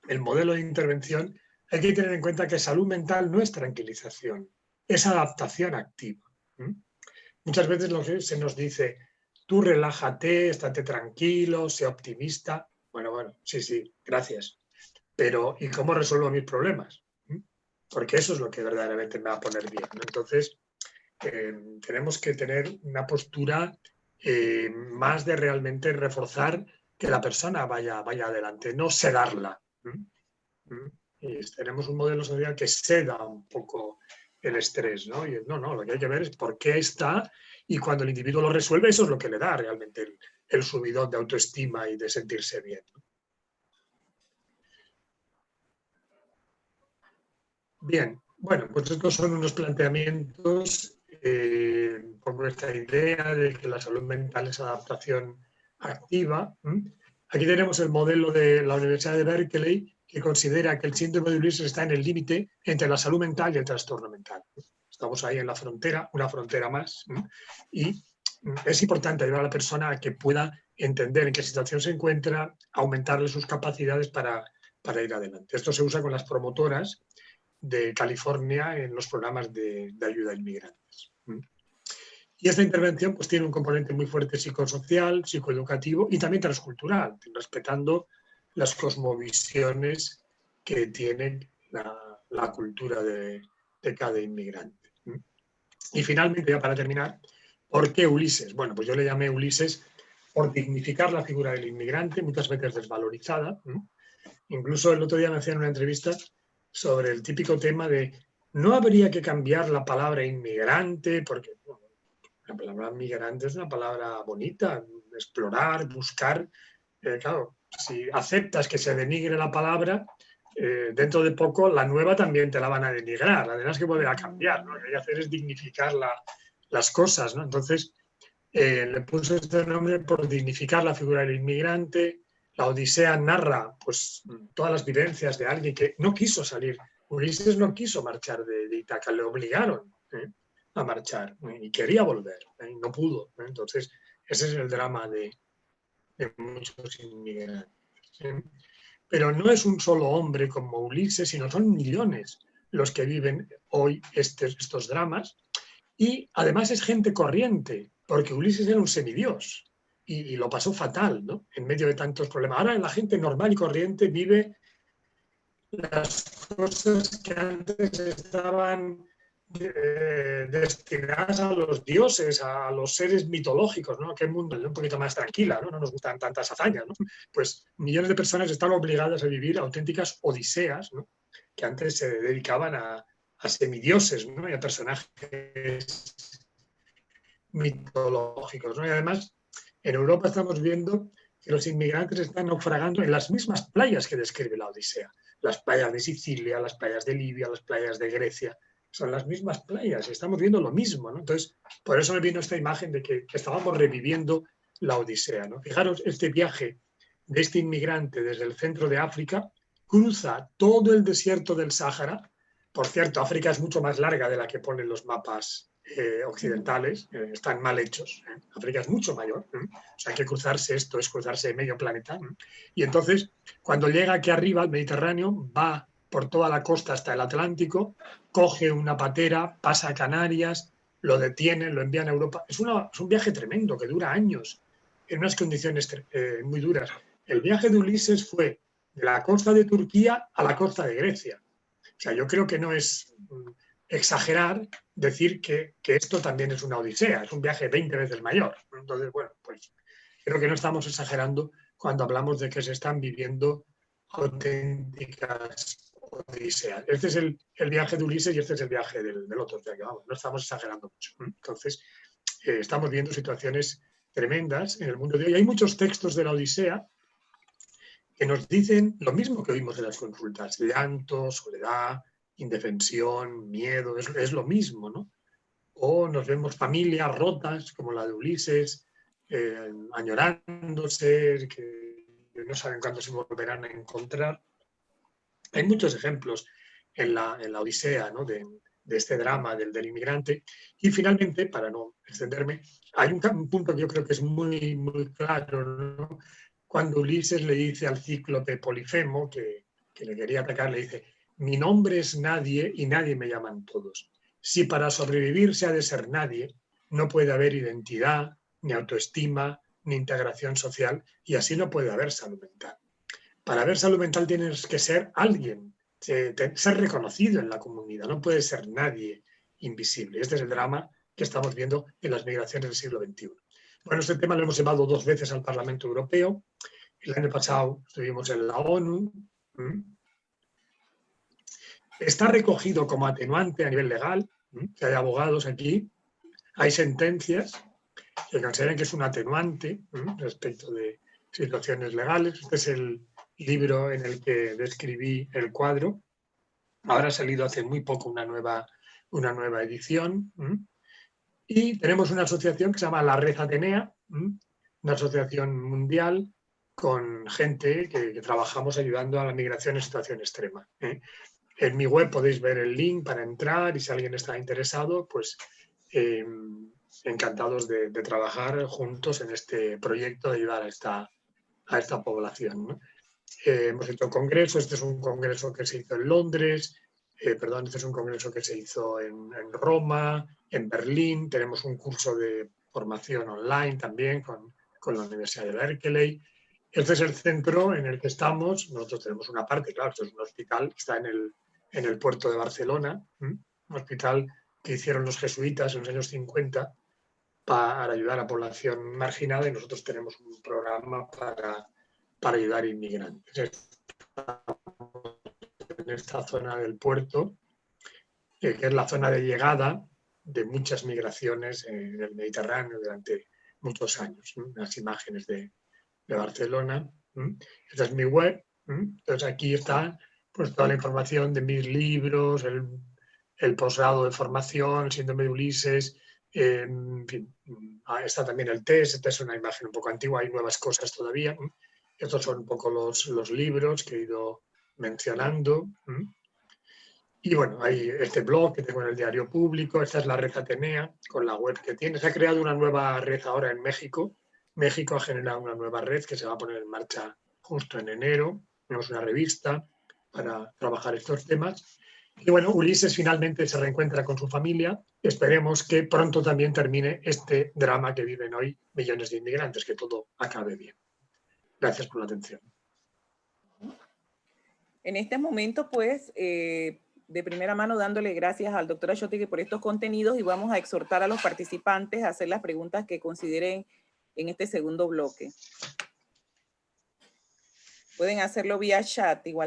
el modelo de intervención hay que tener en cuenta que salud mental no es tranquilización, es adaptación activa. Muchas veces se nos dice, tú relájate, estate tranquilo, sé optimista. Bueno, sí, gracias. Pero, ¿y cómo resuelvo mis problemas? Porque eso es lo que verdaderamente me va a poner bien, ¿no? Entonces, tenemos que tener una postura más de realmente reforzar que la persona vaya adelante, no sedarla. Y tenemos un modelo social que seda un poco el estrés, ¿no? Y no, lo que hay que ver es por qué está, y cuando el individuo lo resuelve, eso es lo que le da realmente el subidón de autoestima y de sentirse bien, ¿no? Bien, bueno, pues estos son unos planteamientos por nuestra idea de que la salud mental es adaptación activa. Aquí tenemos el modelo de la Universidad de Berkeley, que considera que el síndrome de Ulises está en el límite entre la salud mental y el trastorno mental. Estamos ahí en la frontera, una frontera más, y es importante ayudar a la persona a que pueda entender en qué situación se encuentra, aumentarle sus capacidades para ir adelante. Esto se usa con las promotoras de California en los programas de ayuda a inmigrantes. Y esta intervención pues tiene un componente muy fuerte psicosocial, psicoeducativo y también transcultural, respetando las cosmovisiones que tiene la cultura de cada inmigrante. Y finalmente, ya para terminar, ¿por qué Ulises? Bueno, pues yo le llamé Ulises por dignificar la figura del inmigrante, muchas veces desvalorizada. Incluso el otro día me hacían una entrevista sobre el típico tema de no habría que cambiar la palabra inmigrante, porque bueno, la palabra migrante es una palabra bonita, explorar, buscar. Claro, si aceptas que se denigre la palabra, dentro de poco la nueva también te la van a denigrar, la tendrás que volver a cambiar, ¿no? Lo que hay que hacer es dignificar las cosas, ¿no? Entonces, le puso este nombre por dignificar la figura del inmigrante. La Odisea narra pues, todas las vivencias de alguien que no quiso salir. Ulises no quiso marchar de Ítaca, le obligaron a marchar y quería volver, y no pudo. Entonces, ese es el drama de muchos inmigrantes. Pero no es un solo hombre como Ulises, sino son millones los que viven hoy estos dramas. Y además es gente corriente, porque Ulises era un semidios y lo pasó fatal, ¿no? En medio de tantos problemas. Ahora la gente normal y corriente vive las cosas que antes estaban destinadas a los dioses, a los seres mitológicos, ¿no? Que el mundo es un poquito más tranquila, ¿no? No nos gustan tantas hazañas, ¿no? Pues millones de personas están obligadas a vivir auténticas odiseas, ¿no? Que antes se dedicaban a semidioses, ¿no? Y a personajes mitológicos, ¿no? Y además, en Europa estamos viendo que los inmigrantes están naufragando en las mismas playas que describe la Odisea. Las playas de Sicilia, las playas de Libia, las playas de Grecia. Son las mismas playas y estamos viendo lo mismo, ¿no? Entonces, por eso me vino esta imagen de que estábamos reviviendo la Odisea, ¿no? Fijaros, este viaje de este inmigrante desde el centro de África cruza todo el desierto del Sáhara. Por cierto, África es mucho más larga de la que ponen los mapas occidentales, están mal hechos. África es mucho mayor. O sea, hay que cruzarse esto, es cruzarse medio planeta. Y entonces, cuando llega aquí arriba al Mediterráneo, va por toda la costa hasta el Atlántico, coge una patera, pasa a Canarias, lo detienen, lo envían a Europa. Es un viaje tremendo que dura años, en unas condiciones muy duras. El viaje de Ulises fue de la costa de Turquía a la costa de Grecia. O sea, yo creo que no es exagerar decir que esto también es una odisea, es un viaje 20 veces mayor. Entonces, bueno, pues creo que no estamos exagerando cuando hablamos de que se están viviendo auténticas odiseas. Este es el viaje de Ulises y este es el viaje del otro. O sea, que, vamos, no estamos exagerando mucho. Entonces, estamos viendo situaciones tremendas en el mundo de hoy. Hay muchos textos de la Odisea que nos dicen lo mismo que oímos en las consultas: llanto, soledad, indefensión, miedo, es lo mismo, ¿no? O nos vemos familias rotas, como la de Ulises, añorándose, que no saben cuándo se volverán a encontrar. Hay muchos ejemplos en la Odisea, ¿no? de este drama del inmigrante. Y finalmente, para no extenderme, hay un punto que yo creo que es muy, muy claro, ¿no? Cuando Ulises le dice al cíclope Polifemo, que le quería atacar, le dice: mi nombre es nadie y nadie me llaman todos. Si para sobrevivir se ha de ser nadie, no puede haber identidad, ni autoestima, ni integración social, y así no puede haber salud mental. Para haber salud mental tienes que ser alguien, ser reconocido en la comunidad, no puede ser nadie invisible. Este es el drama que estamos viendo en las migraciones del siglo XXI. Bueno, este tema lo hemos llevado 2 veces al Parlamento Europeo. El año pasado estuvimos en la ONU. Está recogido como atenuante a nivel legal, que hay abogados aquí, hay sentencias que consideran que es un atenuante respecto de situaciones legales. Este es el libro en el que describí el cuadro. Ahora ha salido hace muy poco una nueva edición. Y tenemos una asociación que se llama la Red Atenea, una asociación mundial con gente que trabajamos ayudando a la migración en situación extrema. En mi web podéis ver el link para entrar y si alguien está interesado, pues encantados de trabajar juntos en este proyecto de ayudar a esta población, ¿no? Hemos hecho congresos. Este es un congreso que se hizo en Londres, este es un congreso que se hizo en Roma, en Berlín. Tenemos un curso de formación online también con la Universidad de Berkeley. Este es el centro en el que estamos. Nosotros tenemos una parte, claro, esto es un hospital que está en el puerto de Barcelona, un hospital que hicieron los jesuitas en los años 50 para ayudar a población marginada, y nosotros tenemos un programa para ayudar a inmigrantes. En esta zona del puerto, que es la zona de llegada de muchas migraciones en el Mediterráneo durante muchos años, ¿no? Las imágenes de Barcelona. Esta es mi web. Entonces aquí está pues, toda la información de mis libros, el posgrado de formación, el síndrome de Ulises, en fin, está también el test. Esta es una imagen un poco antigua, hay nuevas cosas todavía. Estos son un poco los libros que he ido mencionando. Y bueno, hay este blog que tengo en el Diario Público. Esta es la red Atenea, con la web que tiene. Se ha creado una nueva red ahora en México. México ha generado una nueva red que se va a poner en marcha justo en enero. Tenemos una revista para trabajar estos temas. Y bueno, Ulises finalmente se reencuentra con su familia. Esperemos que pronto también termine este drama que viven hoy millones de inmigrantes, que todo acabe bien. Gracias por la atención. En este momento, pues, de primera mano dándole gracias al doctor Ashotegui por estos contenidos y vamos a exhortar a los participantes a hacer las preguntas que consideren en este segundo bloque. Pueden hacerlo vía chat igual.